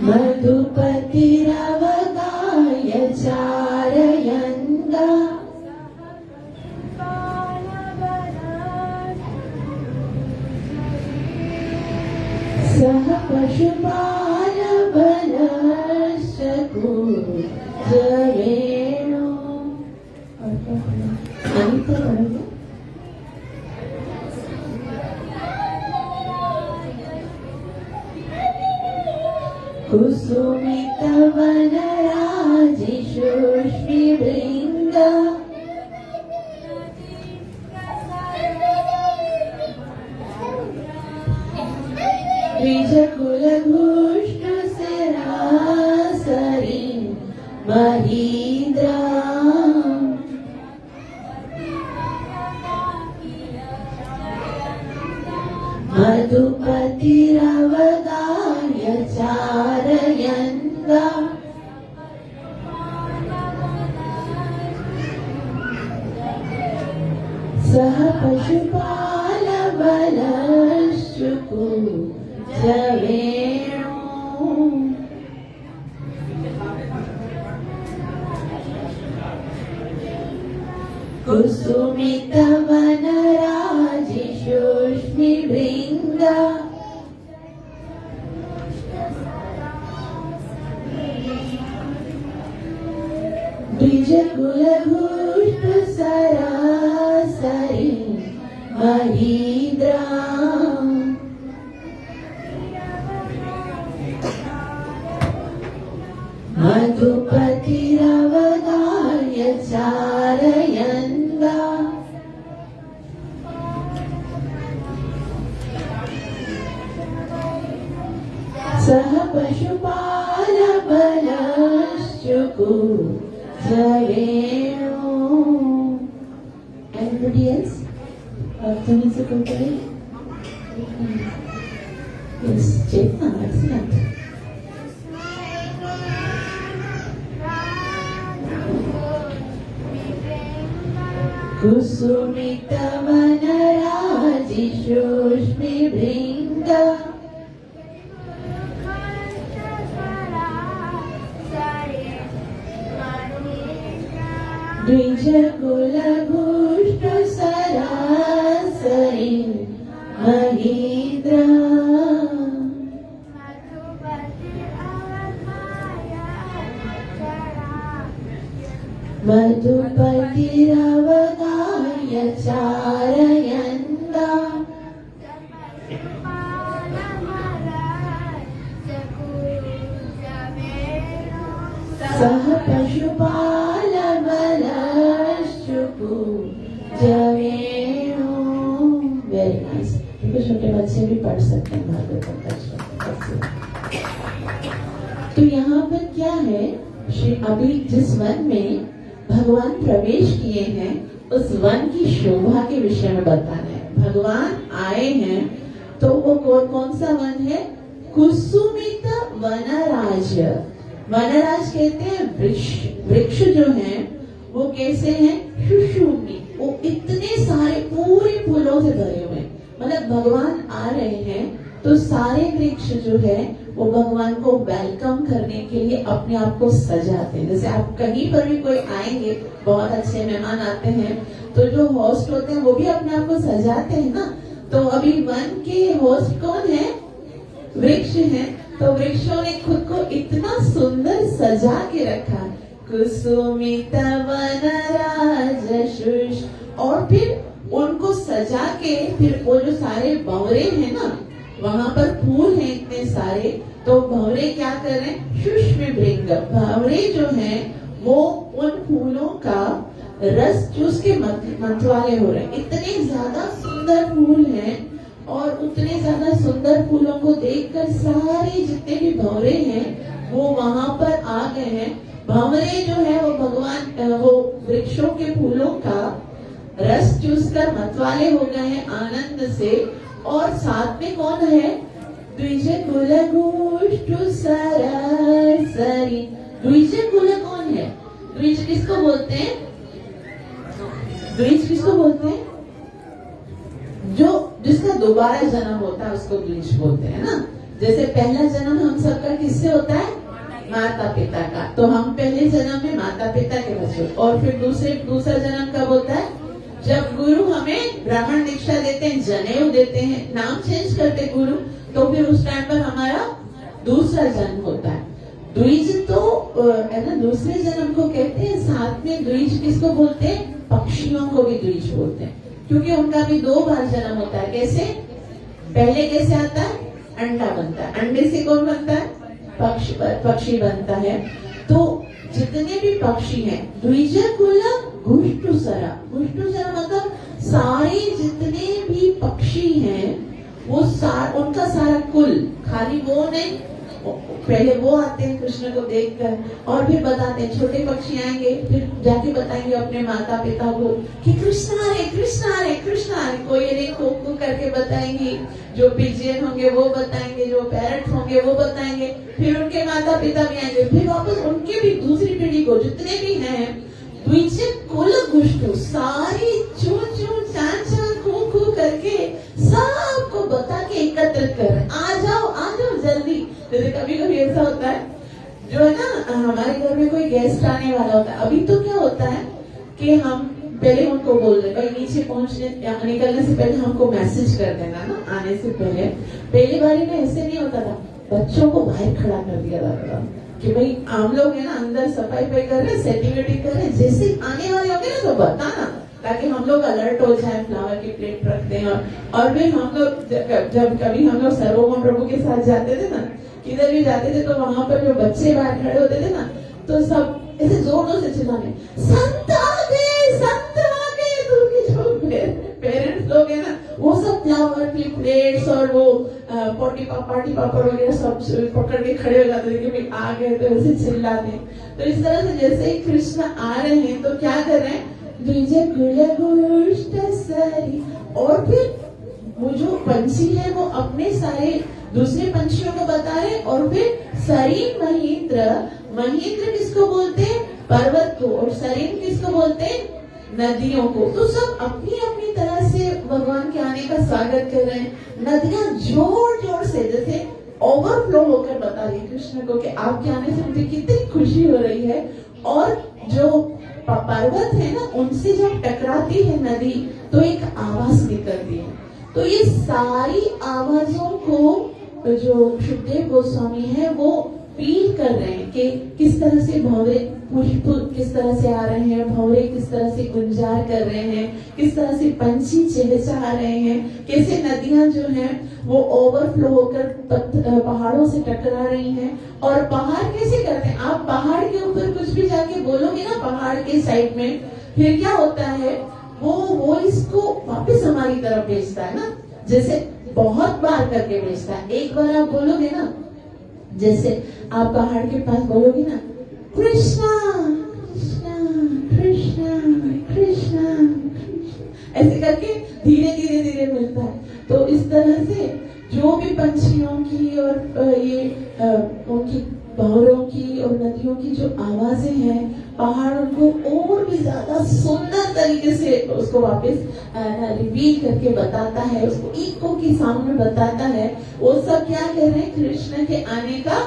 मधुपतिरवगाह्य चारयन्ता सह पशुपालबलश्चकु जवेणु। अनिता पढ़ोगे? कुसुमित वनराजिषोष्मि भृङ्ग द्विजकुलघुष्ट सरासरि महीन्द्रा मधुपतिरवगाह्य चारयन्ता सह पशुपालबलश्चुकु जवेणु। कुसुमित वनराजिषोष्मि भृङ्ग द्विजकुलघुष्ट सरासरि महीन्द्रा मधुपतिरवगाह्य चारयन्ता सह पशुपालबलश्चुकु जवेणु। Everybody else? Optimistic, okay? Yes, Chetna, excellent. कुसुमित वनराजिषोष्मि भृङ्ग द्विजकुलघुष्ट सरासरि Mahindra मधुपतिरवगाह्य चारयन्ता सह पशुपालबलश्चुकु जवेणु। Very nice. छोटे बच्चे भी पढ़ सकते हैं भागवतम का श्लोक। तो यहाँ पर क्या है, श्री अभी जिस वन में भगवान प्रवेश किए हैं उस वन की शोभा के विषय में बताना है। भगवान आए हैं तो वो कौन सा वन है? कुसुमित वनराज। वनराज कहते हैं वृक्ष जो हैं वो कैसे हैं? सुषुम्नी, वो इतने सारे पूरे फूलों से भरे हुए हैं। मतलब भगवान आ रहे हैं तो सारे वृक्ष जो है वो भगवान को वेलकम करने के लिए अपने आप को सजाते हैं। जैसे आप कहीं पर भी कोई आएंगे, बहुत अच्छे मेहमान आते हैं, तो जो होस्ट होते हैं वो भी अपने आप को सजाते हैं ना। तो अभी वन के होस्ट कौन है? वृक्ष हैं। तो वृक्षों ने खुद को इतना सुंदर सजा के रखा, कुसुमित वनराज शुष, और फिर उनको सजा के फिर वो जो सारे भंवरे हैं ना, वहां पर फूल हैं इतने सारे, तो भंवरे क्या कर रहे हैं? शुष्म भृंग, भंवरे जो हैं वो उन फूलों का रस चूस के मतवाले हो रहे हैं। इतने ज्यादा सुंदर फूल हैं और उतने ज्यादा सुंदर फूलों को देखकर सारे जितने भी भंवरे हैं वो वहां पर आ गए हैं। भंवरे जो है वो भगवान वो वृक्षों के फूलों का रस चूस कर मतवाले हो गए हैं आनंद से। और साथ में कौन है? द्विज कुल गोष्ठु सरासरी। द्विज कुल कौन है? द्विज किसको बोलते हैं? द्विज किसको बोलते हैं? जो जिसका दोबारा जन्म होता है उसको द्विज बोलते हैं ना। जैसे पहला जन्म हम सबका किससे होता है? माता पिता का। तो हम पहले जन्म में माता पिता के बच्चे, और फिर दूसरा जन्म कब होता है? जब गुरु हमें ब्राह्मण दीक्षा देते हैं, जनेऊ देते हैं, नाम चेंज करते गुरु, तो फिर उस टाइम पर हमारा दूसरा जन्म होता है। द्विज तो है ना, दूसरे जन्म को कहते हैं। साथ में द्विज किसको बोलते हैं? पक्षियों को भी द्विज बोलते हैं, क्योंकि उनका भी 2 बार जन्म होता है। कैसे? पहले कैसे आता है? अंडा बनता है, अंडे से कौन बनता है? पक्षी बनता है। तो जितने भी पक्षी हैं, द्विज कुल घुष्टुसरा, घुष्टुसरा मतलब सारे जितने भी पक्षी हैं वो उनका सारा कुल, खाली वो नहीं, पहले वो आते हैं कृष्ण को देखकर और फिर बताते हैं। छोटे पक्षी आएंगे फिर जाके बताएंगे अपने माता पिता को कि कृष्ण आ रहे, कृष्ण आ रहे, कृष्ण आ रहे। कोई ये खो करके बताएंगी, जो पिजियन होंगे वो बताएंगे, जो पैरट होंगे वो बताएंगे, फिर उनके माता पिता भी आएंगे, फिर वापस उनके भी दूसरी पीढ़ी को जितने भी हैं द्विज कुल गुष्टु, सारी चू चू चां चां खू खू करके सबको बता के एकत्र कर, आ जाओ जल्दी। जैसे कभी कभी ऐसा होता है, जो है ना, हमारे घर में कोई गेस्ट आने वाला होता है। अभी तो क्या होता है कि हम पहले उनको बोल रहे भाई नीचे पहुंचने निकलने से पहले हमको मैसेज कर देना ना, आने से पहले। पहली बारी में ऐसे नहीं होता था, बच्चों को बाहर खड़ा कर दिया जाता था कि भाई हम लोग है ना अंदर सफाई कर रहे, सेटिंग वेटिंग कर रहे, जैसे आने वाले होंगे ना तो बताना, ताकि हम लोग अलर्ट हो जाए। फ्लावर की प्लेट रखते हैं। और फिर हम लोग जब कभी हम लोग सर्वभौम प्रभु के साथ जाते थे ना, किधर भी जाते थे, तो वहां पर जो बच्चे बाहर खड़े होते थे ना, तो सब ऐसे जोरों से चिल्लाने, संत आ गए, संत आ गए। तो जो पेरेंट्स लोग है ना, वो सब फ्लावर की प्लेट्स और वो पार्टी पापड़ वगैरह सब पकड़ के खड़े हो जाते थे कि भाई आ गए, तो ऐसे चिल्लाते। तो इस तरह से जैसे ही कृष्ण आ रहे हैं तो क्या कर रहे हैं? और फिर वो जो पंछी है वो अपने सारे दूसरे पंछियों को बता रहे, और फिर सरीन महेंद्र, महेंद्र किसको बोलते हैं? पर्वत को। और सरीन किसको बोलते हैं? नदियों को। तो सब अपनी अपनी तरह से भगवान के आने का स्वागत कर रहे हैं। नदियां जोर जोर से जैसे ओवरफ्लो होकर बता रही कृष्ण को कि आपके आने से मुझे कितनी खुशी हो रही है। और जो पर्वत है ना, उनसे जब टकराती है नदी तो एक आवाज निकलती है। तो ये सारी आवाजों को जो सुखदेव गोस्वामी है वो फील कर रहे हैं कि किस तरह से भंवरे पुष्प किस तरह से आ रहे हैं, भंवरे किस तरह से गुंजार कर रहे हैं, किस तरह से पंछी चहचहा रहे हैं, कैसे नदियां जो हैं वो ओवरफ्लो होकर पहाड़ों से टकरा रही हैं। और पहाड़ कैसे करते हैं? आप पहाड़ के ऊपर कुछ भी जाके बोलोगे ना, पहाड़ के साइड में, फिर क्या होता है, वो इसको वापस हमारी तरफ भेजता है ना, जैसे बहुत बार करके भेजता है। एक बार आप बोलोगे ना, जैसे आप पहाड़ के पास बोलोगे ना, कृष्णा कृष्णा कृष्णा कृष्णा, ऐसे करके धीरे धीरे धीरे मिलता है। तो इस तरह से जो भी पंछियों की और ये उनकी भंवरों की और नदियों की जो आवाज नवाजे हैं, पहाड़ उनको और भी ज्यादा सुंदर तरीके से उसको वापस रिवील करके बताता है, उसको ईको के सामने बताता है। वो सब क्या कर रहे हैं, कृष्ण के आने का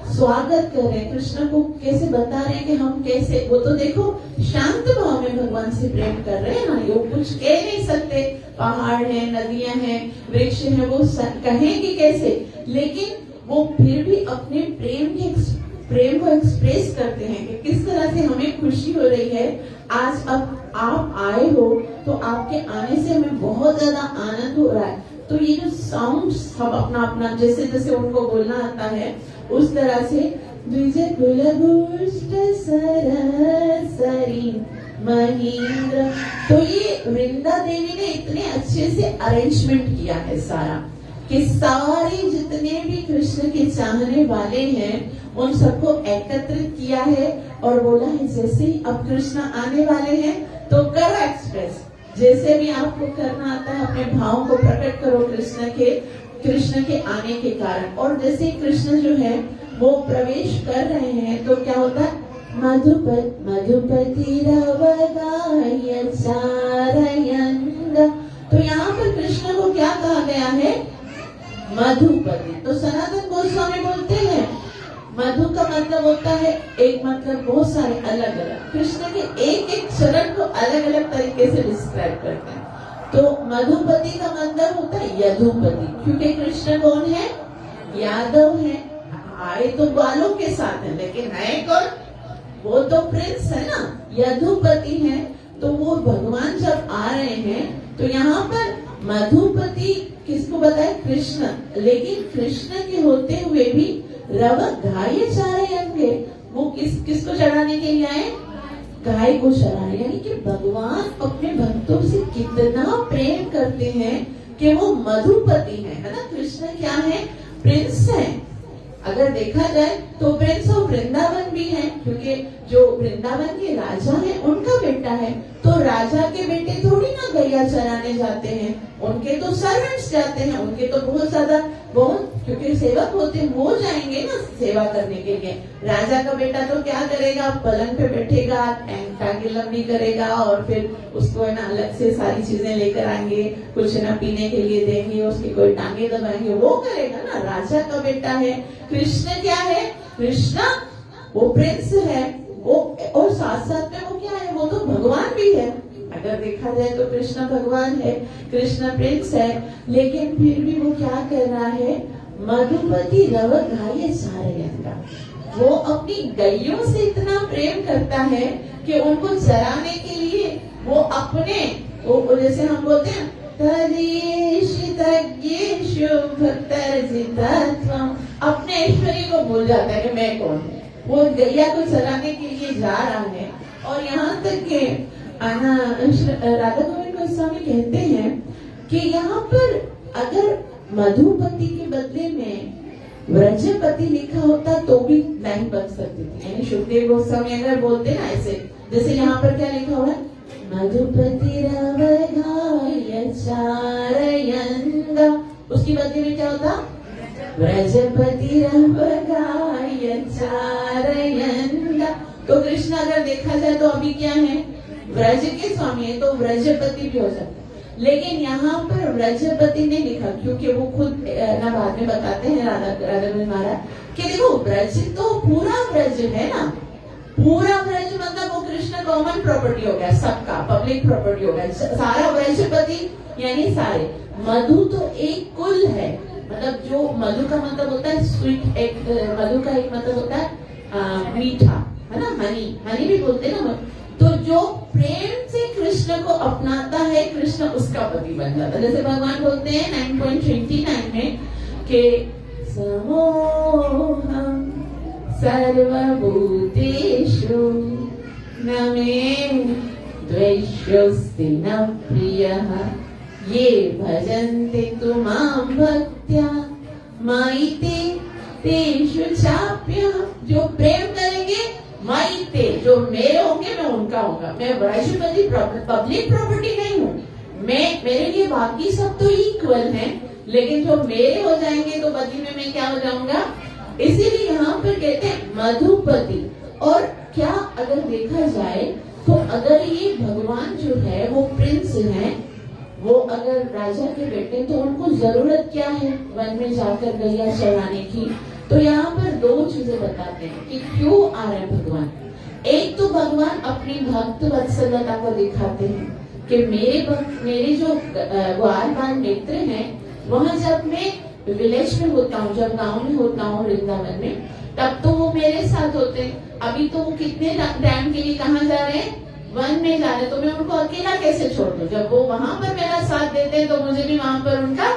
स्वागत कर रहे हैं, कृष्ण को कैसे बता रहे हैं कि हम कैसे, वो तो देखो शांत भाव में भगवान से प्रेम कर रहे हैं ना, वो कुछ कह नहीं सकते, पहाड़ है, नदियां हैं, वृक्ष है, वो कहेंगे कैसे, लेकिन वो फिर भी अपने प्रेम को एक्सप्रेस करते हैं कि किस तरह से हमें खुशी हो रही है। आज अब आप आए हो तो आपके आने से हमें बहुत ज्यादा आनंद हो रहा है। तो ये जो साउंड सब अपना अपना जैसे जैसे उनको बोलना आता है उस तरह से महेंद्र। तो ये वृंदा देवी ने इतने अच्छे से अरेंजमेंट किया है सारा, कि सारे जितने भी कृष्ण के चाहने वाले हैं उन सबको एकत्रित किया है और बोला है जैसे ही अब कृष्ण आने वाले हैं तो करो एक्सप्रेस, जैसे भी आपको करना आता है अपने भाव को प्रकट करो कृष्ण के आने के कारण। और जैसे कृष्ण जो है वो प्रवेश कर रहे हैं तो क्या होता है, मधुपति तो यहाँ पर कृष्ण को क्या कहा गया है, मधुपति। तो सनातन गोस्वामी बोलते हैं मधु का मतलब होता है एक, मतलब बहुत सारे अलग अलग, कृष्ण के एक एक चरण को अलग अलग तरीके से डिस्क्राइब करते हैं। तो मधुपति का मतलब होता है यदुपति, क्योंकि कृष्ण कौन है, यादव है, आए तो बालों के साथ है लेकिन है कौन, वो तो प्रिंस है ना, यदुपति है। तो वो भगवान जब आ रहे हैं तो यहाँ पर मधुपति किसको बताए, कृष्ण, लेकिन कृष्ण के होते हुए भी रव गाय चारे अंगे, वो किसको चढ़ाने के लिए आए, गाय को चढ़ाने, यानी कि भगवान अपने भक्तों से कितना प्रेम करते हैं कि वो मधुपति है ना। कृष्ण क्या है, प्रिंस है। अगर देखा जाए तो प्रिंस ऑफ वृंदावन भी है, क्योंकि जो वृंदावन के राजा हैं उनका बेटा है। तो राजा के बेटे थोड़ी ना गैया चराने जाते हैं, उनके तो सर्वेंट्स जाते हैं, उनके तो बहुत ज्यादा बहुत, क्योंकि सेवक होते हैं वो जाएंगे ना सेवा करने के लिए। राजा का बेटा तो क्या करेगा, पलंग पे बैठेगा, टांगे लंबी करेगा और फिर उसको है ना अलग से सारी चीजें लेकर आएंगे, कुछ ना पीने के लिए देंगे, उसकी कोई टांगे दबाएंगे, वो करेगा ना, राजा का बेटा है। कृष्ण क्या है, कृष्ण वो प्रिंस है, वो और साथ साथ में वो क्या है, वो तो भगवान भी है। अगर देखा जाए तो कृष्ण भगवान है, कृष्ण प्रिंस है, लेकिन फिर भी वो क्या कर रहा है, मधुपति रव गाय सारयंगा, वो अपनी गैयों से इतना प्रेम करता है कि उनको चराने के लिए वो अपने, वो जैसे हम बोलते हैं अपने ऐश्वर्य को भूल जाता है कि मैं कौन हूँ, वो गैया को चराने के लिए जा रहा है। और यहाँ तक के राधा गोविंद गोस्वामी कहते हैं कि यहाँ पर अगर मधुपति के बदले में व्रजपति लिखा होता तो भी लाइन बन सकती थी, यानी सुखदेव गोस्वामी अगर बोलते ना ऐसे, जैसे यहाँ पर क्या लिखा हुआ है, मधुपति रव गाय चारयंगा, उसकी बदले में क्या होता, व्रजपति रव गाय चारयंगा। तो कृष्ण अगर देखा जाए तो अभी क्या है, व्रज के स्वामी है, तो व्रजपति भी हो सकता है। लेकिन यहाँ पर व्रजपति ने लिखा क्योंकि वो खुद ना बाद में बताते हैं राधा महाराज कि देखो व्रज तो पूरा व्रज है ना, पूरा व्रज मतलब वो कृष्ण कॉमन प्रॉपर्टी हो गया, सबका पब्लिक प्रॉपर्टी हो गया, सारा व्रजपति यानी सारे। मधु तो एक कुल है, मतलब जो मधु का मतलब होता है स्वीट, एक मधु का एक मतलब होता है मीठा, है ना, हनी भी बोलते हैं ना। तो जो प्रेम से कृष्ण को अपनाता है कृष्ण उसका पति बन जाता है। जैसे भगवान बोलते हैं 9.29 में कि समोहम सर्वभूतेषु न मे द्वेष्योऽस्ति न प्रियः ये भजन्ते तु मां भक्त्या मयि तेषु चाप्यहम्। जो प्रेम करेंगे मयि, जो मेरे होंगे मैं उनका होगा। मैं व्रजपति पब्लिक प्रॉपर्टी नहीं हूँ, मेरे लिए बाकी सब तो इक्वल हैं, लेकिन जो मेरे हो जाएंगे तो पति में मैं क्या हो जाऊंगा। इसीलिए यहाँ पर कहते हैं मधुपति। और क्या अगर देखा जाए तो अगर ये भगवान जो है वो प्रिंस है, वो अगर राजा के बेटे, तो उनको जरूरत क्या है वन में जाकर गैया चराने की? तो यहाँ पर दो चीजें बताते हैं कि क्यों आ रहे हैं भगवान। एक तो भगवान अपनी भक्त वत्सलता को दिखाते हैं कि मेरे जो ग्वालवाल मित्र हैं, वहां जब मैं विलेज में होता हूँ, जब गांव में होता हूँ वृंदावन में, तब तो वो मेरे साथ होते हैं। अभी तो वो कितने टाइम के लिए कहाँ जा रहे हैं? वन में जा रहे, तो मैं उनको अकेला कैसे छोड़ दूं? जब वो वहां पर मेरा साथ देते हैं तो मुझे भी वहां पर उनका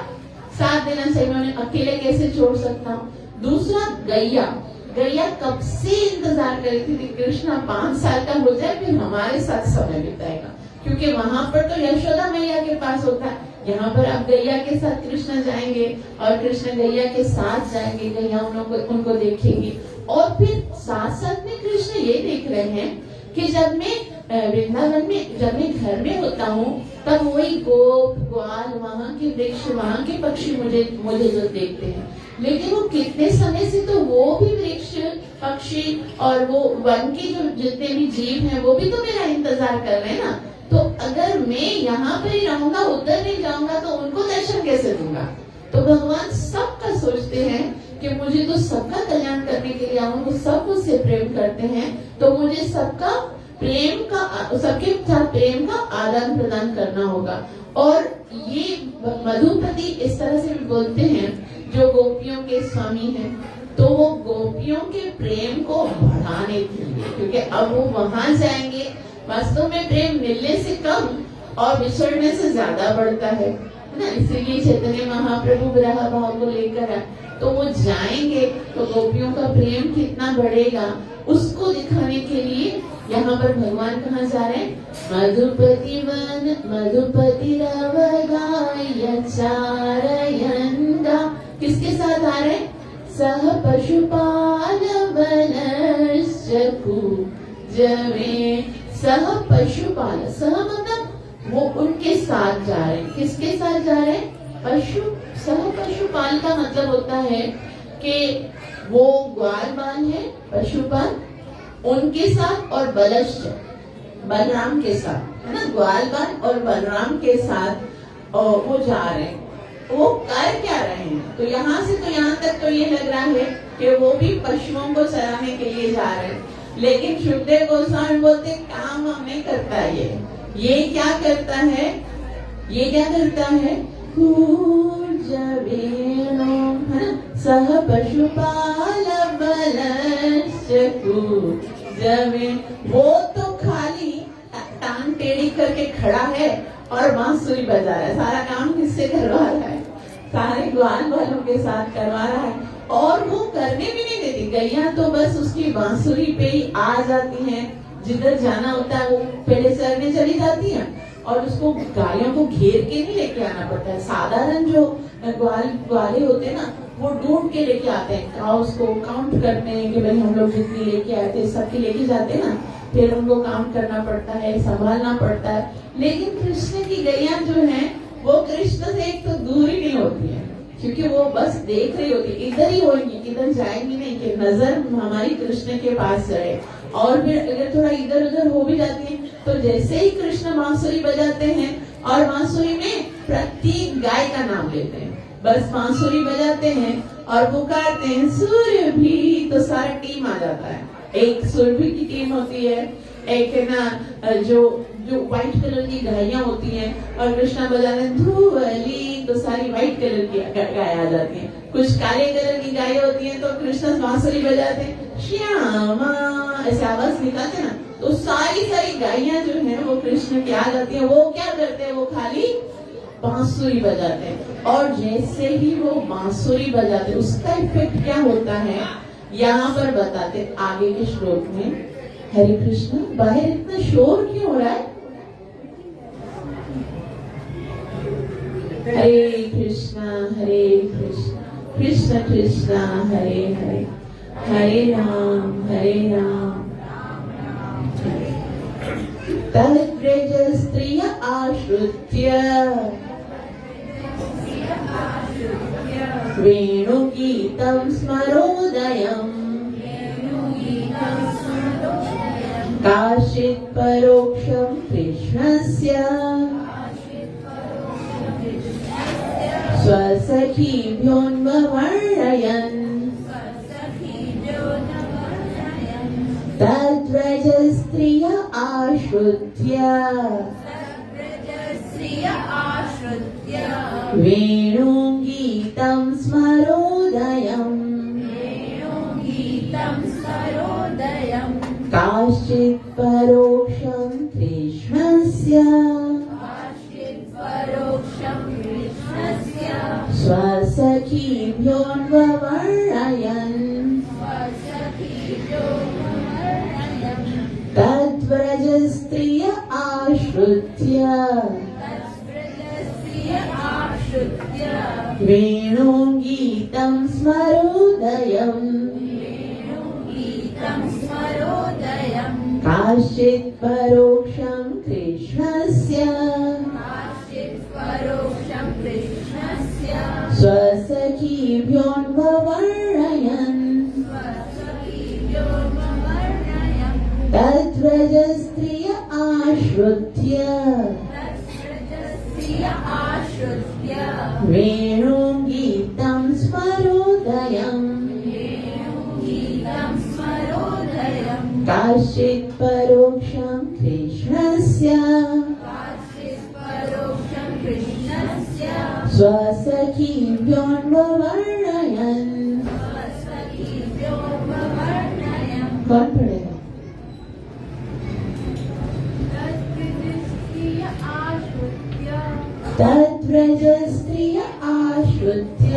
साथ देना चाहिए। मैं उन्हें अकेले कैसे छोड़ सकता हूँ? दूसरा, गैया कब से इंतजार कर रही थी कृष्णा 5 साल का हो जाए फिर हमारे साथ समय बिताएगा, क्योंकि वहां पर तो यशोदा मैया के पास होता है, यहाँ पर आप गैया के साथ कृष्ण जाएंगे और कृष्ण गैया के साथ जाएंगे, गैया उनको देखेंगी। और फिर साथ साथ में कृष्ण ये देख रहे हैं कि जब मैं वृंदावन में, जब मैं घर में होता हूँ, तब वही गोप ग्वाल, वहाँ के वृक्ष, वहाँ के पक्षी मुझे जो देखते हैं, लेकिन वो कितने समय से तो वो भी वृक्ष, पक्षी और वो वन के जो जितने भी जीव हैं वो भी तो मेरा इंतजार कर रहे हैं ना। तो अगर मैं यहाँ पर ही रहूंगा, उधर नहीं जाऊंगा, तो उनको दर्शन कैसे दूंगा? तो भगवान सबका सोचते हैं कि मुझे तो सबका कल्याण करने के लिए आऊं, वो सब मुझसे प्रेम करते हैं, तो मुझे सबका प्रेम का, सबके साथ प्रेम का आदान प्रदान करना होगा। और ये मधुपति इस तरह से बोलते हैं, जो गोपियों के स्वामी हैं, तो वो गोपियों के प्रेम को बढ़ाने के लिए, क्योंकि अब वो वहां जाएंगे, वास्तव में प्रेम मिलने से कम और बिछड़ने से ज्यादा बढ़ता है ना। इसीलिए चैतन्य महाप्रभु विरह भाव को लेकर आए, तो वो जाएंगे तो गोपियों का प्रेम कितना बढ़ेगा, उसको दिखाने के लिए यहाँ पर भगवान कहाँ जा रहे हैं? मधुपति वन मधुपति रव गाय चारयंगा। किसके साथ आ रहे हैं? सह पशुपाल वनश्चकु जमे। सह पशुपाल, सह मतलब वो उनके साथ जा रहे हैं। किसके साथ जा रहे हैं? पशु। सह पशुपाल का मतलब होता है कि वो ग्वालवाल है, पशुपाल, उनके साथ, और बलराम के साथ, है ना, ग्वालवाल और बलराम के साथ वो जा रहे हैं। वो कर क्या रहे हैं? तो यहाँ से तो यहाँ तक तो ये लग रहा है कि वो भी पशुओं को चराने के लिए जा रहे हैं, लेकिन सुखदेव गोस्वामी बोलते काम हम नहीं करता है। ये क्या करता है? ये क्या करता है? सह पशुपाल बलश्चकु जमे। वो तो खाली टांग टेढ़ी करके खड़ा है और बांसुरी बजा रहा है। सारा काम किससे करवा रहा है? सारे ग्वाल वालों के साथ करवा रहा है, और वो करने भी नहीं देती। गैया तो बस उसकी बांसुरी पे ही आ जाती हैं, जिधर जाना होता है वो पहले चरने चली जाती है, और उसको गायों को घेर के नहीं लेके आना पड़ता है। साधारण जो ग्वाले होते हैं ना, वो ढूंढ के लेके आते हैं, उसको काउंट करते हैं कि भाई हम लोग जितनी लेके आए थे सबकी लेके जाते हैं ना, फिर उनको काम करना पड़ता है, संभालना पड़ता है। लेकिन कृष्ण की गैया जो है वो कृष्ण से एक तो दूर ही नहीं होती है, क्योंकि वो बस देख रही होती, इधर ही होगी, इधर जाएंगी नहीं, कि नजर हमारी कृष्ण के पास जाए। और फिर अगर थोड़ा इधर उधर हो भी जाती है, तो जैसे ही कृष्ण बांसुरी बजाते हैं, और बांसुरी में प्रत्येक गाय का नाम लेते हैं, बस बांसुरी बजाते हैं और पुकारते हैं सुरभि, तो सारा टीम आ जाता है। एक सुरभि की टीम होती है, एक है ना जो व्हाइट कलर की गायें होती हैं, और कृष्णा बजाते हैं धुवली, तो सारी व्हाइट कलर की गाय आ जाती हैं। कुछ काले कलर की गायें होती हैं, तो कृष्ण बांसुरी बजाते हैं श्यामा, ऐसे आवाज निकालते ना, तो सारी गायें जो है वो कृष्ण की आ जाती है। वो क्या करते हैं? वो खाली बांसुरी बजाते हैं, और जैसे ही वो बांसुरी बजाते, उसका इफेक्ट क्या होता है यहाँ पर बताते आगे के श्लोक में। हरे कृष्ण, बाहर इतना शोर क्यों हो रहा है? हरे कृष्णा कृष्ण कृष्ण हरे हरे, हरे राम तद्व्रज स्त्रिय आश्रित्य वेणुगीतं स्मरोदयम् काचित् परोक्षं कृष्णस्य स्वसखीभ्योऽन्ववर्णयन् तद्व्रजस्त्रिय आश्रित्य वेणुं गीतं स्मरोदयम् काचित् परोक्षं कृष्णस्य स्वसखीभ्योऽन्ववर्णयन् तद्व्रजस्त्रिय आश्रित्य वेणुं गीतं स्मरोदयम् काचित् परोक्षं कृष्णस्य स्वसखीभ्योऽन्ववर्णयन् तद्व्रजस्त्रिय आश्रित्य वेणुं गीतं स्मरोदयम् काचित् परोक्षं कृष्णस्य स्वसखीभ्योऽन्ववर्णयन् कौन पढ़ेगा? तद्व्रजस्त्रिय आश्रित्य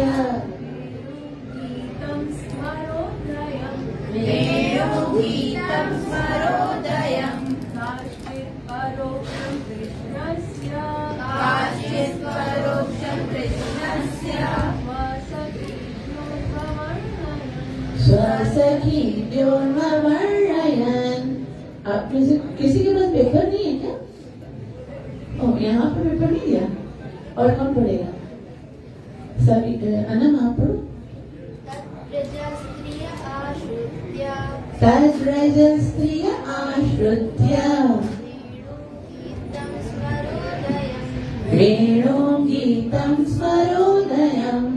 स्वसखीभ्योऽन्ववर्णयन्। आप किसी के पास पेपर नहीं है क्या? ओ, यहाँ पर पेपर नहीं दिया। और कौन पढ़ेगा? सभी अनम आप पढ़ो। तद्व्रजस्त्रिय आश्रित्य वेणुं गीतं स्मरोदयम्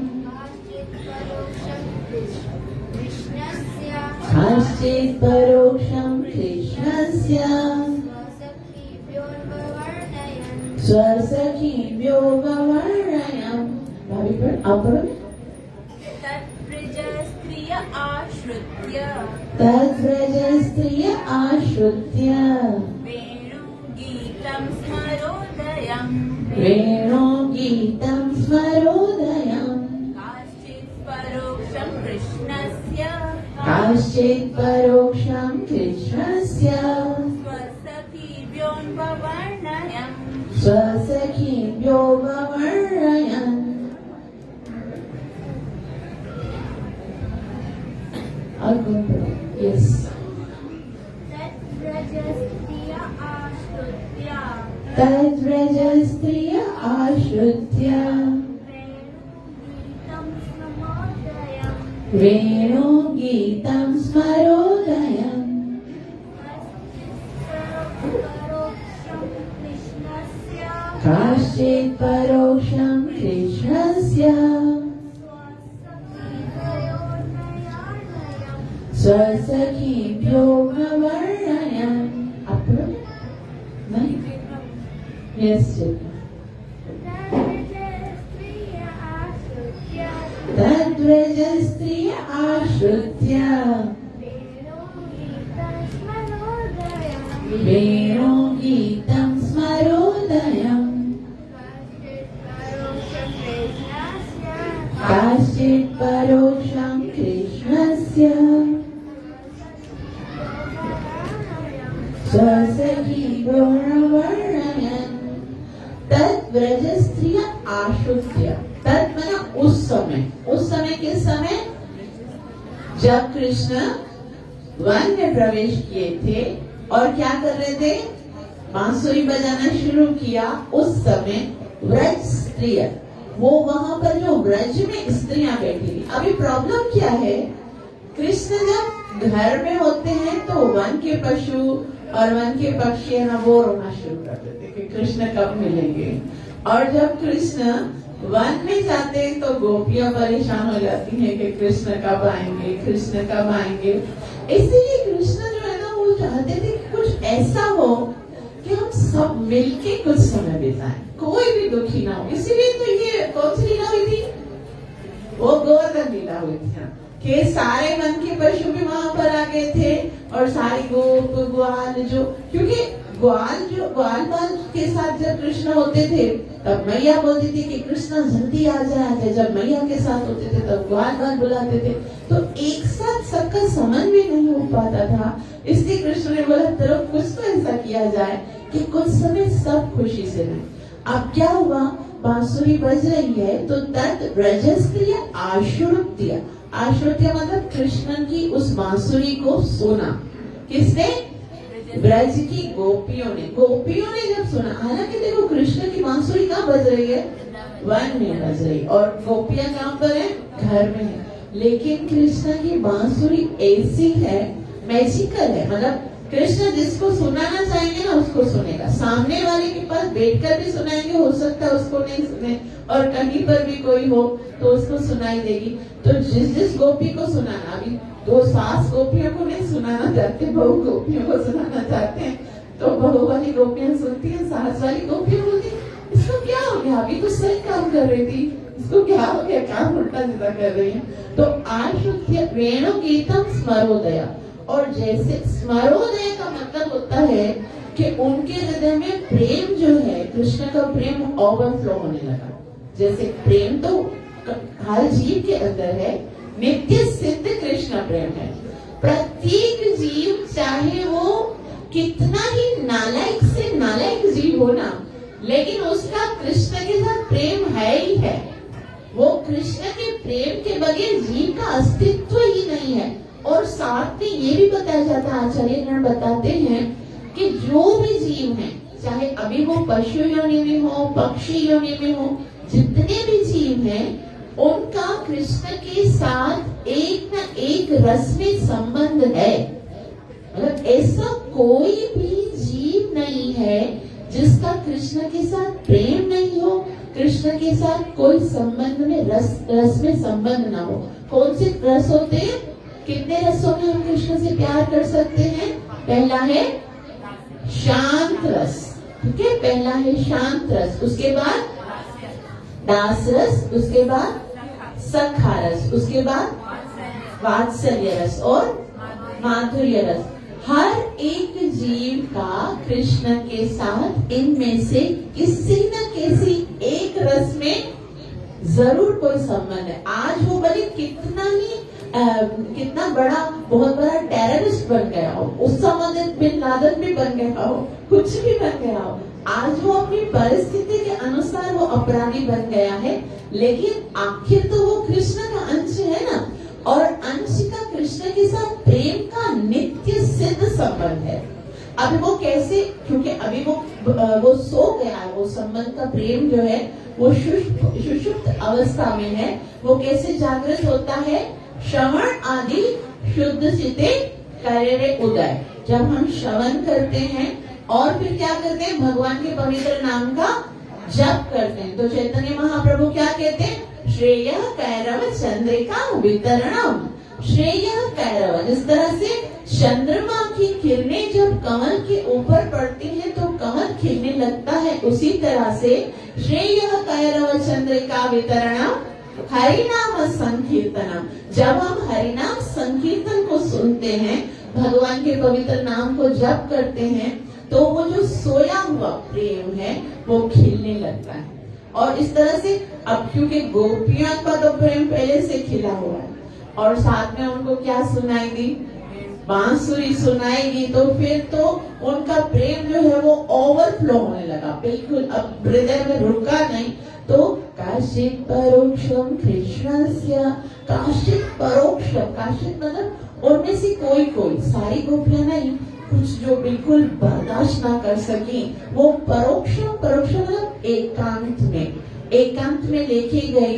काचित् परोक्षं कृष्णस्य स्वसखीभ्योऽन्ववर्णयन्। भाभी पढ़, आप पढ़ो। तद्व्रजस्त्रिय आश्रित्य वेणुं गीतं स्मरोदयम् काचित् परोक्षं कृष्णस्य स्वसखीभ्योऽन्ववर्णयन्। और कौन पढ़े? यस। तद्व्रजस्त्रिय आश्रित्य वेणुं गीतं स्मरोदयम् काचित् परोक्षं कृष्णस्य स्वसखीभ्योऽन्ववर्णयन्। आप पढ़ो? नहीं? यस। तद्व्रजस्त्रिय आश्रित्य वेणुं गीतं स्मरोदयम् काचित् परोक्षं कृष्णस्य स्वसखीभ्योऽन्ववर्णयन्। तद्व्रजस्त्रिय आश्रित्य। तत् माना उस समय। उस समय किस समय? जब कृष्ण वन में प्रवेश किए थे और क्या कर रहे थे? बांसुरी बजाना शुरू किया। उस समय व्रज स्त्रिय, वो वहां पर जो व्रज में स्त्रियां बैठी थी। अभी प्रॉब्लम क्या है? कृष्ण जब घर में होते हैं तो वन के पशु और वन के पक्षी है ना वो रोना शुरू कर देते कि कृष्ण कब मिलेंगे। और जब कृष्ण वन में जाते हैं तो गोपियां परेशान हो जाती हैं कि कृष्ण कब आएंगे, कृष्ण कब आएंगे। इसीलिए कृष्ण जो है ना वो चाहते थे कि कुछ ऐसा हो कि हम सब मिलके कुछ समय बिताएं, कोई भी दुखी ना हो। इसीलिए तो ये कौन सी लीला हुई थी, वो गोवर्धन लीला हुई थी कि सारे वन के पशु भी वहां पर आ गए थे और सारी गोप ग्वाल जो, क्योंकि ग्वाल बाल के साथ जब कृष्ण होते थे तब मैया बोलती थी कि कृष्ण जल्दी आ जाए। जब मैया के साथ होते थे तब ग्वाल बाल बुलाते थे। तो एक साथ सबका समन्वय नहीं हो पाता था। इसलिए कृष्ण ने बोला चलो कुछ तो ऐसा किया जाए कि कुछ समय सब खुशी से रहे। अब क्या हुआ, बांसुरी बज रही है तो तद ब्रजस्त्रिय आश्रुत्य, आश्रुत्य मतलब कृष्ण की उस बांसुरी को सुना। किसने? ब्रज की गोपियों ने जब सुना। हालांकि देखो कृष्ण की बांसुरी कहाँ बज रही है, वन में बज रही, और गोपियां कहाँ पर है, घर में है। लेकिन कृष्ण की बांसुरी ऐसी है, मैजिकल है, मतलब कृष्ण जिसको सुनाना चाहेंगे ना उसको सुनेगा। सामने वाले के पास बैठकर भी सुनाएंगे, हो सकता है उसको नहीं सुने, और कहीं पर भी कोई हो तो उसको सुनाई देगी। तो जिस गोपी को सुनाना, अभी दो सास गोपियों को नहीं सुनाना चाहते, बहू गोपियों को सुनाना चाहते हैं, तो बहू वाली गोपियां सुनती है, सास वाली गोपियां बोलती इसको क्या हो गया, अभी तो सही काम कर रही थी, इसको क्या हो गया, काम उल्टा सीधा कर रही है। तो आशुद्ध वेणु गीतम स्मरोदया, और जैसे स्मरोदय का मतलब होता है कि उनके हृदय में प्रेम जो है, कृष्ण का प्रेम ओवरफ्लो होने लगा। जैसे प्रेम तो हर जीव के अंदर है, नित्य सिद्ध कृष्ण प्रेम है। प्रत्येक जीव चाहे वो कितना ही नालायक से नालायक जीव हो ना, लेकिन उसका कृष्ण के साथ प्रेम है ही है। वो कृष्ण के प्रेम के बगैर जीव का अस्तित्व ही नहीं है। और साथ में ये भी बताया जाता है, आचार्यगण बताते हैं कि जो भी जीव हैं, चाहे अभी वो पशु योनि में हो, पक्षी योनि में हो, जितने भी जीव हैं उनका कृष्ण के साथ एक न एक रस में संबंध है। मतलब ऐसा कोई भी जीव नहीं है जिसका कृष्ण के साथ प्रेम नहीं हो, कृष्ण के साथ कोई संबंध में रस में संबंध ना हो। कौन से रस होते हैं, कितने रसों में हम कृष्ण से प्यार कर सकते हैं? पहला है शांत रस, ठीक है, पहला है शांत रस, उसके बाद दास रस, उसके बाद सखा रस, उसके बाद वात्सल्य रस और माधुर्य रस। हर एक जीव का कृष्ण के साथ इनमें से किसी न किसी एक रस में जरूर कोई संबंध है। आज वो भले कितना बड़ा बहुत बड़ा टेररिस्ट बन गया हो, उस समय बिन लादेन भी बन गया हो, कुछ भी बन गया हो, आज वो अपनी परिस्थिति के अनुसार वो अपराधी बन गया है, लेकिन आखिर तो वो कृष्ण का अंश है ना। और अंश का कृष्ण के साथ प्रेम का नित्य सिद्ध संबंध है। अभी वो कैसे, क्योंकि अभी वो सो गया है, वो संबंध का प्रेम जो है वो सुषुप्त अवस्था में है। वो कैसे जागृत होता है? श्रवण आदि शुद्ध चिते करे उदय। जब हम श्रवण करते हैं और फिर क्या करते हैं, भगवान के पवित्र नाम का जप करते हैं। तो चैतन्य महाप्रभु क्या कहते हैं? श्रेय कैरव चंद्रिका वितरणम। श्रेय कैरव, जिस तरह से चंद्रमा की किरणें जब कमल के ऊपर पड़ती हैं तो कमल खिलने लगता है, उसी तरह से श्रेय कैरव चंद्रिका वितरणम हरिनाम संकीर्तनम। जब हम हरिनाम संकीर्तन को सुनते हैं, भगवान के पवित्र नाम को जप करते हैं, तो वो जो सोया हुआ प्रेम है वो खिलने लगता है। और इस तरह से अब क्योंकि गोपियों का तो प्रेम पहले से खिला हुआ है, और साथ में उनको क्या सुनाई दी? बांसुरी सुनाएगी, तो फिर तो उनका प्रेम जो है वो ओवरफ्लो होने लगा, बिल्कुल अब हृदय में रुका नहीं। तो काशित परोक्षम कृष्णस्य, काशित परोक्षम, काशित मतलब उनमें से कोई, सारी गोपियां नहीं, कुछ जो बिल्कुल बर्दाश्त ना कर सकी, वो परोक्षम मतलब एकांत में लेके गई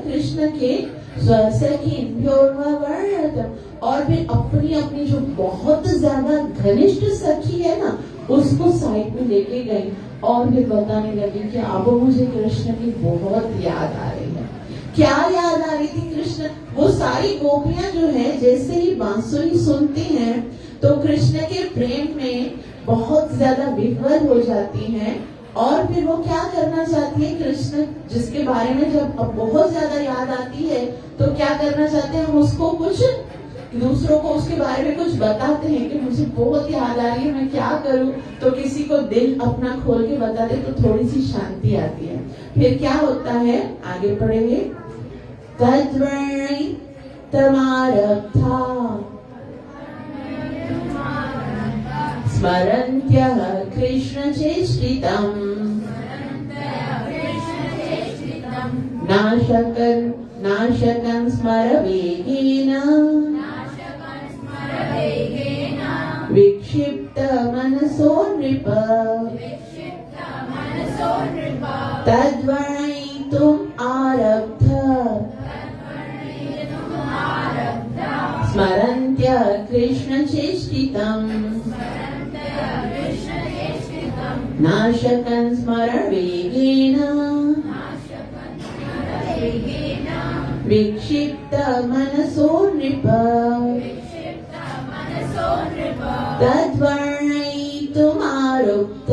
कृष्ण के स्वसखीभ्योर्मवर्णतम्, और फिर अपनी अपनी जो बहुत ज्यादा घनिष्ठ सखी है ना, उसको साइड में लेके गई और फिर बताने लगी कि अब मुझे कृष्ण की बहुत याद आ रही है। क्या याद आ रही थी कृष्ण? वो सारी गोपियां जो है जैसे ही बांसुरी सुनती हैं तो कृष्ण के प्रेम में बहुत ज्यादा विह्वल हो जाती हैं, और फिर वो क्या करना चाहती है, कृष्ण जिसके बारे में जब बहुत ज्यादा याद आती है तो क्या करना चाहते हैं, हम उसको कुछ दूसरों को उसके बारे में कुछ बताते हैं कि मुझे बहुत याद आ रही है, मैं क्या करूं। तो किसी को दिल अपना खोल के बताते तो थोड़ी सी शांति आती है। फिर क्या होता है, आगे पढ़ेंगे। तद्वर्णि तमारब्धा स्मरन्त्यः कृष्ण चेष्टितम् नाशकन् स्मर वेगेन विक्षिप्त मनसो नृप तद्वर्णयितुम् आरब्ध स्मरन्त्य कृष्ण चेष्टितम् नाशकन् स्मर वेगेन विक्षिप्त मनसो नृप तद्वर्णयितुमारब्ध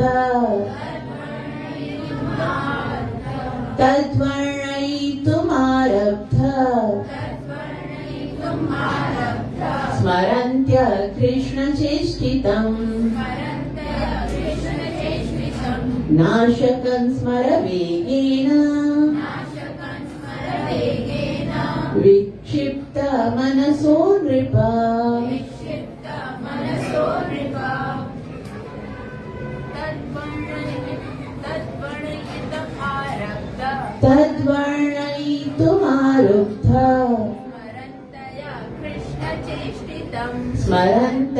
स्मरन्त्य कृष्ण चेष्टितम् नाशकन् स्मर वेगेन विक्षिप्त मनसो नृप तद्वर्णयितुमारब्ध स्मरन्त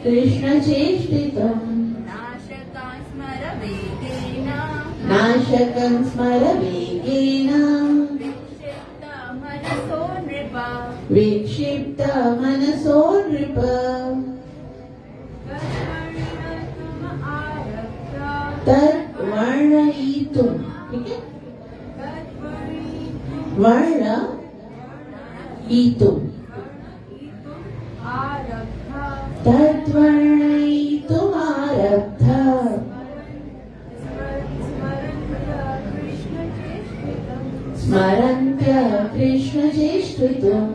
कृष्ण चेष्टितम् नाशकन् स्मर वेगेन विक्षिप्त मनसो नृप तद्वर्णयितुम्, ठीक है, वर्णयितुम् तद्वर्णयितुम् आरब्ध स्मरन्त्य कृष्ण चेष्टितम्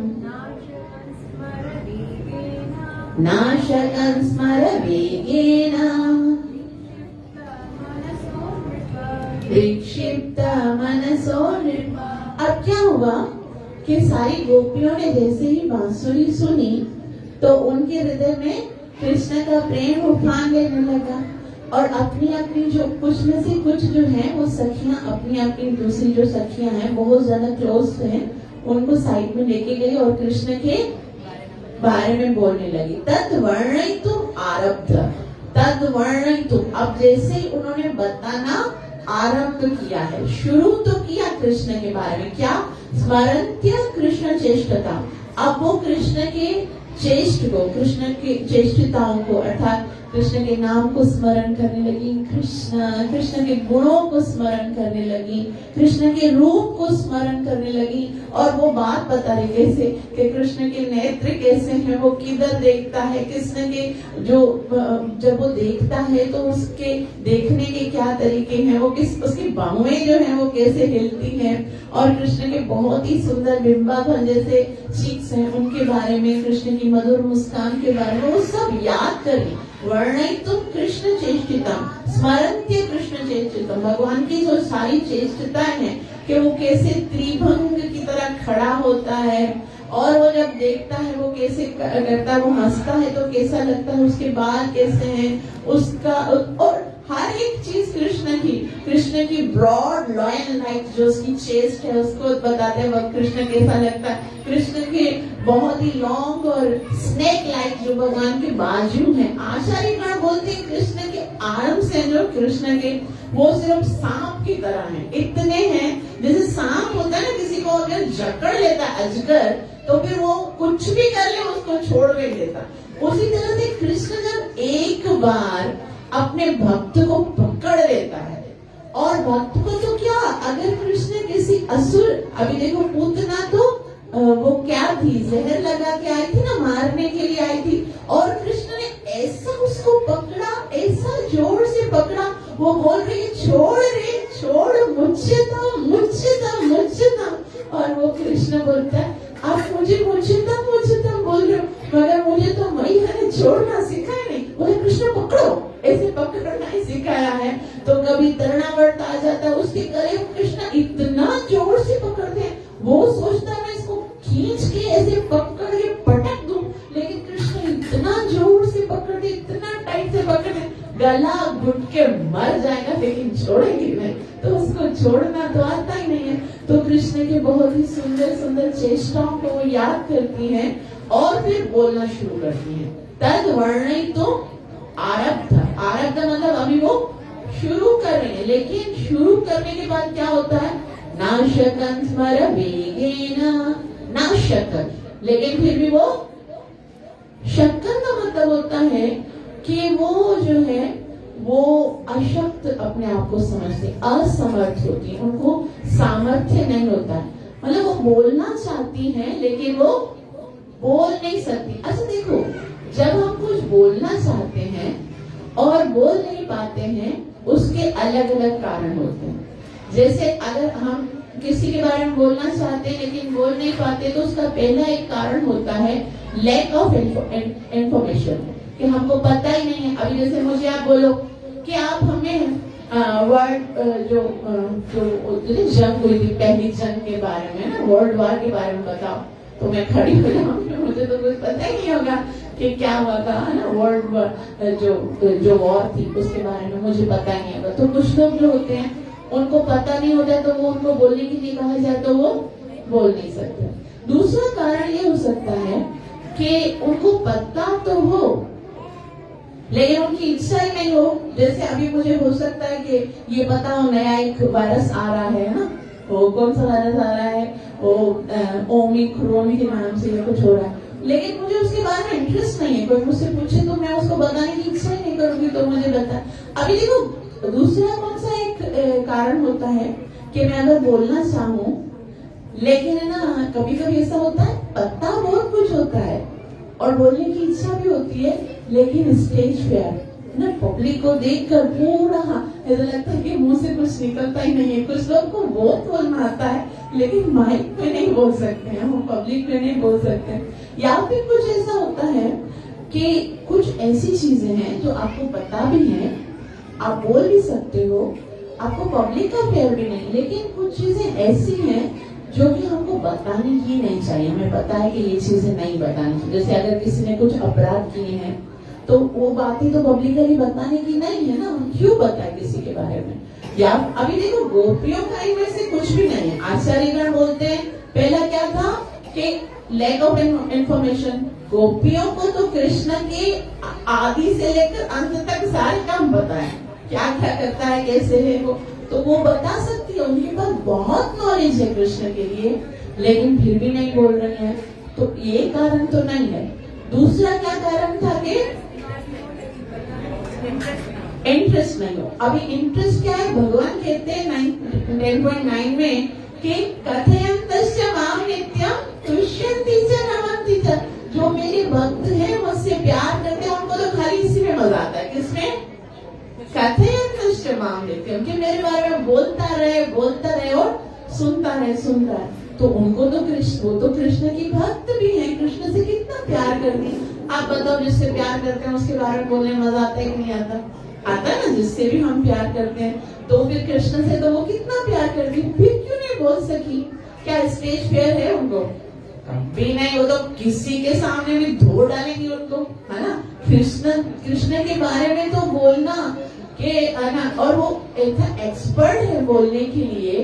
नाशकन् स्मर वेगेन विक्षिप्त मनसो नृप। अब क्या हुआ कि सारी गोपियों ने जैसे ही बांसुरी सुनी तो उनके हृदय में कृष्ण का प्रेम उफान लेने लगा, और अपनी अपनी जो कुछ में से कुछ जो है वो सखियां अपनी अपनी दूसरी जो सखियां हैं बहुत ज्यादा क्लोज हैं उनको साइड में लेके गई और कृष्ण के बारे में बोलने लगी। तद्वर्णयितुम् आरब्ध, तद्वर्णयितुम्, अब जैसे ही उन्होंने बताना आरंभ किया है, शुरू तो किया कृष्ण के बारे में, क्या, स्मरन्त्य कृष्ण चेष्टता। अब वो कृष्ण के चेष्ट को, कृष्ण के चेष्टिताओं को अर्थात कृष्ण के नाम को स्मरण करने लगी, कृष्ण के गुणों को स्मरण करने लगी, कृष्ण के रूप को स्मरण करने लगी, और वो बात बता रही कैसे कि कृष्ण के नेत्र कैसे हैं, वो किधर देखता है, कृष्ण के जो जब वो देखता है तो उसके देखने के क्या तरीके हैं, वो किस उसकी बाहुएं जो हैं वो कैसे हिलती हैं, और कृष्ण के बहुत ही सुंदर बिंबाभन जैसे चीक्स हैं उनके बारे में, कृष्ण की मधुर मुस्कान के बारे में वो सब याद करें। वर्णयितुम् कृष्ण चेष्टितम् स्मरन्त्य कृष्ण चेष्टितम्, भगवान की जो सारी चेष्टिताएं हैं कि वो कैसे त्रिभंग की तरह खड़ा होता है, और वो जब देखता है वो कैसे करता है, वो हंसता है तो कैसा लगता है, उसके बाल कैसे हैं, उसका, और हर एक चीज कृष्ण की ब्रॉड लॉयल लाइक जो उसकी चेस्ट है उसको बताते वक्त कृष्ण कैसा लगता है। कृष्ण के बहुत ही लॉन्ग और स्नेक लाइक जो भगवान के बाजू हैं। आचार्यगण बोलते हैं कृष्ण के आर्म्स हैं जो कृष्ण के वो सिर्फ सांप की तरह हैं, इतने हैं जैसे सांप होता है ना, किसी को अगर जकड़ लेता है अजगर तो फिर वो कुछ भी कर ले उसको छोड़ नहीं देता। उसी तरह से कृष्ण जब एक बार अपने भक्त को पकड़ लेता है, और भक्त को तो क्या, अगर कृष्ण किसी असुर, अभी देखो पूतना तो वो क्या थी, जहर लगा के आई थी ना, मारने के लिए आई थी, और कृष्ण ने ऐसा उसको पकड़ा, ऐसा जोर से पकड़ा, वो बोल रही है छोड़ रे छोड़, मुझसे तो और वो कृष्ण बोलता है आप मुझे बोल रहे हो, मगर मुझे तो मैया ने छोड़ना सिखाया नहीं। बोले कृष्ण पकड़ो, ऐसे पकड़ना ही सिखाया है। तो कभी तृणावर्त आ जाता है, उसके गले कृष्ण इतना जोर से पकड़ते हैं, वो सोचता है मैं इसको खींच के ऐसे पकड़ के पटक दूं, लेकिन कृष्ण इतना जोर से पकड़ते, इतना टाइट से पकड़ते, गला घुट के मर जाएगा लेकिन छोड़ेगी नहीं। तो उसको छोड़ना तो आता ही नहीं है। तो कृष्ण के बहुत ही सुंदर सुंदर चेष्टाओं को वो याद करती हैं और फिर बोलना शुरू करती हैं। तद वर्णित तो आरब्ध मतलब अभी वो शुरू कर रहे हैं, लेकिन शुरू करने के बाद क्या होता है, नाशकं स्मर वेगेन, नाशकं, लेकिन फिर भी वो शक्कन का मतलब होता है कि वो जो है वो अशक्त अपने आप को समझते, असमर्थ होती है, उनको सामर्थ्य नहीं होता है, मतलब वो बोलना चाहती हैं लेकिन वो बोल नहीं सकती। अच्छा देखो, जब हम कुछ बोलना चाहते हैं और बोल नहीं पाते हैं, उसके अलग अलग कारण होते हैं। जैसे अगर हम किसी के बारे में बोलना चाहते हैं लेकिन बोल नहीं पाते, तो उसका पहला एक कारण होता है लैक ऑफ इंफॉर्मेशन, कि हमको पता ही नहीं है। अभी जैसे मुझे आप बोलो कि आप हमें वर्ल्ड जो जंग हुई थी, पहली जंग के बारे में ना, वर्ल्ड वॉर के बारे में बताओ, तो मैं खड़ी हो जाऊंगी, मुझे तो कुछ पता ही नहीं होगा कि क्या हुआ था ना, वर्ल्ड वॉर जो वॉर थी उसके बारे में मुझे पता ही नहीं होगा। तो कुछ लोग जो होते हैं उनको पता नहीं होता, तो वो उनको बोलने के लिए कहा जाए तो वो बोल नहीं सकते। दूसरा कारण ये हो सकता है कि उनको पता तो हो लेकिन उनकी इच्छा ही नहीं हो। जैसे अभी मुझे हो सकता है कि ये पता हो नया एक वायरस आ रहा है ना, वो कौन सा वायरस आ रहा है, वो ओमिक्रॉन के नाम से ये कुछ हो रहा है, लेकिन मुझे उसके बारे में इंटरेस्ट नहीं है। कोई मुझसे पूछे तो मैं उसको बताने की इच्छा ही नहीं करूंगी, तो मुझे बता। अभी देखो दूसरा कौन सा एक कारण होता है कि मैं अगर बोलना चाहूं, लेकिन है ना कभी कभी ऐसा होता है पता बहुत कुछ होता है और बोलने की इच्छा भी होती है, लेकिन स्टेज फेयर ना, पब्लिक को देखकर पूरा ऐसा लगता है कि मुंह से कुछ निकलता ही नहीं है। कुछ लोग को बहुत बोलना आता है लेकिन माइक पे नहीं बोल सकते हैं, वो पब्लिक पे नहीं बोल सकते। या फिर कुछ ऐसा होता है कि कुछ ऐसी चीजें हैं जो आपको पता भी है, आप बोल भी सकते हो, आपको पब्लिक का फेयर भी नहीं, लेकिन कुछ चीजें ऐसी हैं जो कि हमको बतानी ही नहीं चाहिए। हमें पता है कि ये चीजें नहीं बतानी चाहिए। जैसे अगर किसी ने कुछ अपराध किए हैं तो वो बातें तो पब्लिकली बताने की नहीं है ना, हम क्यों बताए किसी के बारे में। या अभी देखो गोपियों का इनमें से कुछ भी नहीं है। आचार्यगण बोलते हैं पहला क्या था कि लैक ऑफ इंफॉर्मेशन। गोपियों को तो कृष्ण के आदि से लेकर अंत तक सारे काम बताए, क्या क्या करता है, कैसे है वो, तो वो बता सकती है, उनके पास बहुत नॉलेज है कृष्ण के लिए, लेकिन फिर भी नहीं बोल रहे हैं। तो ये कारण तो नहीं है। दूसरा क्या कारण था कि इंटरेस्ट नहीं हो। अभी इंटरेस्ट क्या है, भगवान कहते हैं 10.9 में कि कथयन्तस्य मां नित्यं तुष्यन्ति च रमन्ति च। जो मेरे भक्त हैं मुझसे प्यार करते हैं, उनको तो खाली इसी में मजा आता है। किसमें? कथयन्तस्य मां नित्यं, कि मेरे बारे में बोलता रहे और सुनता रहे। तो उनको तो कृष्ण, वो तो कृष्ण की भक्त भी है, कृष्ण से कितना प्यार करती है। आप बताओ, जिससे प्यार करते हैं उसके बारे में बोलने में मजा आता है कि नहीं आता? आता है ना। जिससे भी हम प्यार करते हैं तो फिर कृष्ण से तो वो कितना प्यार करती है, फिर क्यों नहीं बोल सकी? क्या स्टेज फेयर है उनको? कभी नहीं। वो तो किसी के सामने भी धो डालेंगी उनको, है ना। कृष्ण के बारे में तो बोलना कि और वो इतना एक्सपर्ट है बोलने के लिए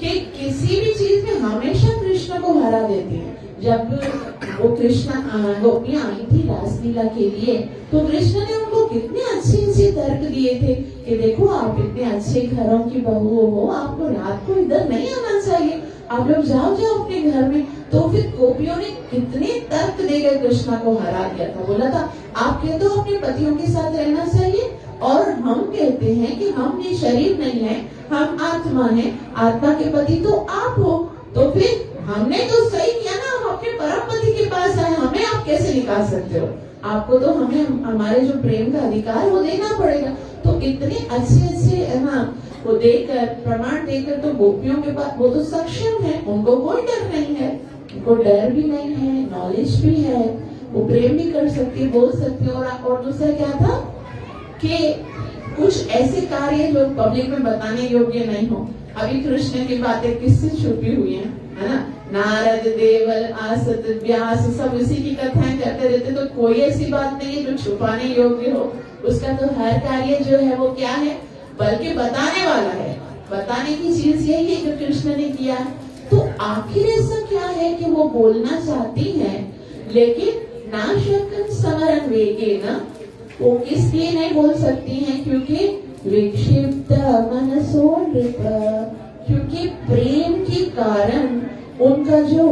कि किसी भी चीज में हमेशा कृष्ण को हरा देती है। जब वो कृष्ण गोपियां आई थी रासलीला के लिए, तो कृष्ण ने उनको कितने अच्छे तर्क दिए थे कि देखो आप इतने अच्छे घरों की बहू हो, आपको रात को इधर नहीं आना चाहिए, आप लोग जाओ अपने घर में। तो फिर गोपियों ने कितने तर्क देकर कृष्ण को हरा दिया था। बोला था आप कहते हो अपने पतियों के साथ रहना चाहिए, और हम कहते हैं कि हम ये शरीर नहीं है, हम आत्मा है, आत्मा के पति तो आप हो। तो फिर हमने तो सही किया ना, हम अपने परम पति के पास आए, हमें आप कैसे निकाल सकते हो? आपको तो हमें हमारे जो प्रेम का अधिकार वो देना पड़ेगा। तो इतने अच्छे है ना वो देकर, प्रमाण देकर, तो गोपियों के पास वो तो सक्षम है, उनको कोई डर नहीं है, उनको डर भी नहीं है, नॉलेज भी है, वो प्रेम भी कर सकती है, बोल सकती है। और दूसरा क्या था कि कुछ ऐसे कार्य जो पब्लिक में बताने योग्य नहीं हो। अभी कृष्ण की बातें किससे छुपी हुई है ना? नारद, देवल, आसत, व्यास सब इसी की कथाएं करते रहते, तो कोई ऐसी बात नहीं है जो छुपाने योग्य हो। उसका तो हर कार्य जो है वो क्या है, बल्कि बताने वाला है। बताने की चीज यही है जो कृष्ण ने किया। तो आखिर ऐसा क्या है कि वो बोलना चाहती है, लेकिन ना शक्न समरण वेगेन, वो इसलिए नहीं बोल सकती हैं क्योंकि विक्षिप्त मनसो नृप, क्योंकि प्रेम के कारण उनका जो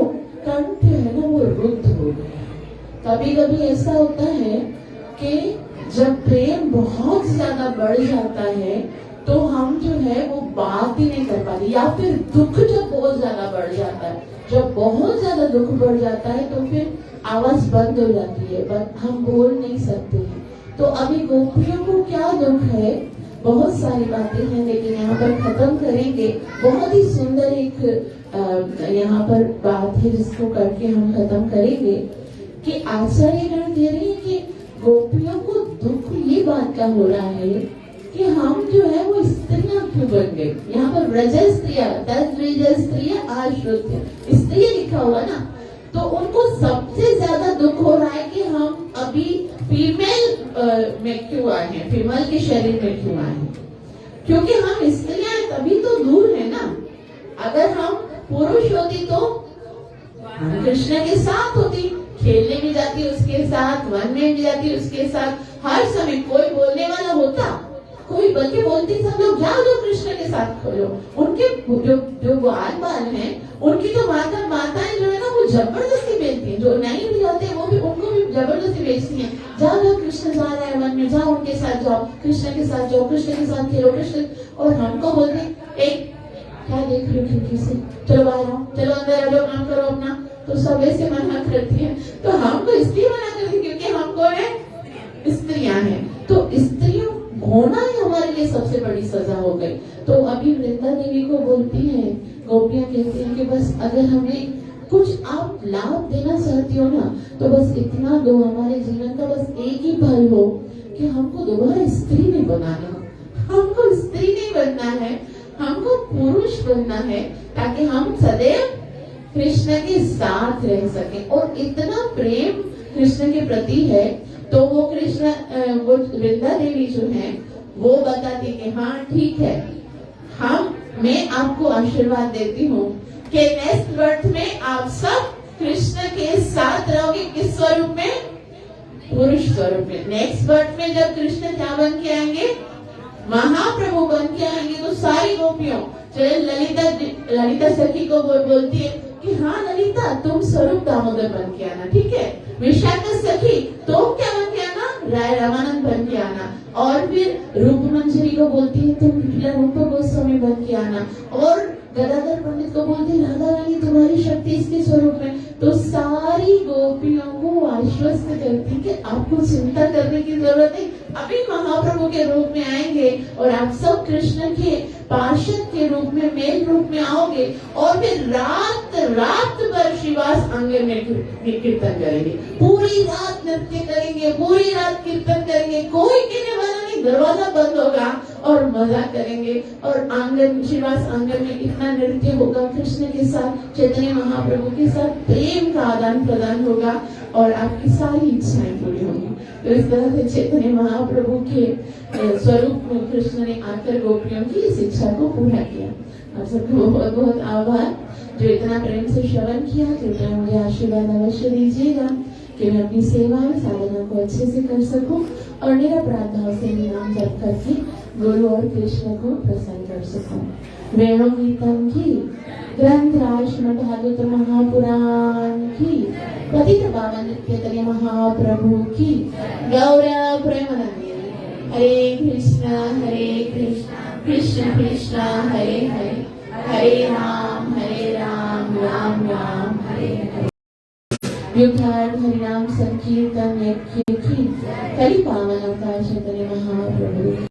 कंठ है ना वो रुद्ध हो गया। कभी कभी ऐसा होता है कि जब प्रेम बहुत ज्यादा बढ़ जाता है तो हम जो है वो बात ही नहीं कर पाते, या फिर दुख जब बहुत ज्यादा बढ़ जाता है, जब बहुत ज्यादा दुख बढ़ जाता है तो फिर आवाज बंद हो जाती है, हम बोल नहीं सकते हैं। तो अभी गोपियों को क्या दुख है, बहुत सारी बातें हैं, लेकिन यहाँ पर खत्म करेंगे। बहुत ही सुंदर एक यहाँ पर बात है जिसको करके हम खत्म करेंगे कि आचार्यगण कह रहे हैं कि गोपियों को दुख ये बात का हो रहा है कि हम जो है वो स्त्रियां क्यों बन गए। यहाँ पर व्रज स्त्रिया, 10 व्रज स्त्रियां आश्रित स्त्री लिखा हुआ ना, तो उनको सबसे ज्यादा दुख हो रहा है कि हम अभी फीमेल में क्यों आए हैं, फीमेल के शरीर में क्यों आए हैं, क्योंकि हम स्त्रियां तभी तो दूर है ना। अगर हम पुरुष होती तो कृष्ण के साथ होती, खेलने भी जाती उसके साथ, वन में भी जाती उसके साथ, हर समय कोई बोलने वाला होता, कोई बल्कि बोलती सब लोग जाओ जो कृष्ण के साथ खोलो। उनके जो बाल हैं उनकी तो माताएं जो है ना वो जबरदस्ती बेचती हैं, जो नहीं भी होते वो भी उनको भी जबरदस्ती बेचती हैं, जाओ कृष्ण जा रहा है वन में, जाओ उनके साथ जाओ, कृष्ण के साथ जाओ, कृष्ण के साथ खेलो कृष्ण। और हमको बोलते एक क्या देख रही हो खिड़की से, चलो बाहर आओ, चलो अंदर आ जाओ, काम करो अपना। तो सब ऐसे मना करती है। तो हमको इसलिए मना करती है क्योंकि हमको है स्त्रियां हैं, तो स्त्रियों होना ही हमारे लिए सबसे बड़ी सजा हो गई। तो अभी वृंदा देवी को बोलती है, गोपियां कहती हैं कि बस अगर हमें कुछ आप लाभ देना चाहती हो ना तो बस इतना दो, हमारे जीवन का बस एक ही फल हो कि हमको दोबारा स्त्री नहीं बनाना, हमको स्त्री नहीं बनना है, हमको पुरुष बनना है, ताकि हम सदैव कृष्ण के साथ रह सके। और इतना प्रेम कृष्ण के प्रति है, तो वो कृष्ण वो वृंदा देवी जो है वो बताती कि हाँ ठीक है, मैं आपको आशीर्वाद देती हूँ कि नेक्स्ट बर्थ में आप सब कृष्ण के साथ रहोगे। किस स्वरूप में? पुरुष स्वरूप में। नेक्स्ट बर्थ में जब कृष्ण क्या बन के आएंगे? महाप्रभु बन के आएंगे। तो सारी गोपियों, चले ललिता सखी को बोलती है कि हाँ ललिता तुम स्वरूप दामोदर बन के आना, ठीक है। विशाखा सखी तुम क्या बन के आना? राय रामानंद बन के आना। और फिर रूप मंजरी को बोलती है तुम रूप गोस्वामी बन के आना। और गदाधर पंडित को बोलती है राधा रानी तुम्हारी शक्ति इसके स्वरूप में। तो सारी गोपियों को आश्वस्त करती कि आपको चिंता करने की जरूरत नहीं, अभी महाप्रभु के रूप में आएंगे और आप सब कृष्ण के पार्षद के रूप में, मेल रूप में आओगे। और फिर रात भर श्रीवास आंगन में कीर्तन करेंगे, पूरी रात नृत्य करेंगे, पूरी रात कीर्तन करेंगे, कोई कहने वाला नहीं, दरवाजा बंद होगा और मजा करेंगे। और आंगन, श्रीवास आंगन में इतना नृत्य होगा कृष्ण के साथ, चैतन्य महाप्रभु के साथ प्रेम का आदान प्रदान होगा। और आपकी सारी इच्छाएं पूरी होंगी। तो इस तरह से चैतन्य महाप्रभु के स्वरूप में कृष्ण ने आकर गोपियों की इस इच्छा को पूरा किया। आप सबको बहुत बहुत आभार जो इतना प्रेम से श्रवण किया। कृपया मुझे आशीर्वाद अवश्य दीजिएगा कि मैं अपनी सेवा साधना को अच्छे से कर सकूं और निरपराध भाव से नाम जप करके गुरु और कृष्ण को प्रसन्न कर सकूं। वेणु गीतम की, ग्रंथराज श्रीमद् भागवत महापुराण की, पतित पावन नित्य महाप्रभु की, गौर प्रेमानंदी। हरे कृष्ण कृष्ण कृष्ण हरे हरे, हरे राम राम राम हरे हरे। युद्धार्थ हरिनाम संकीर्तन यज्ञ की, कलि पावन अवतार चैतन्य महाप्रभु।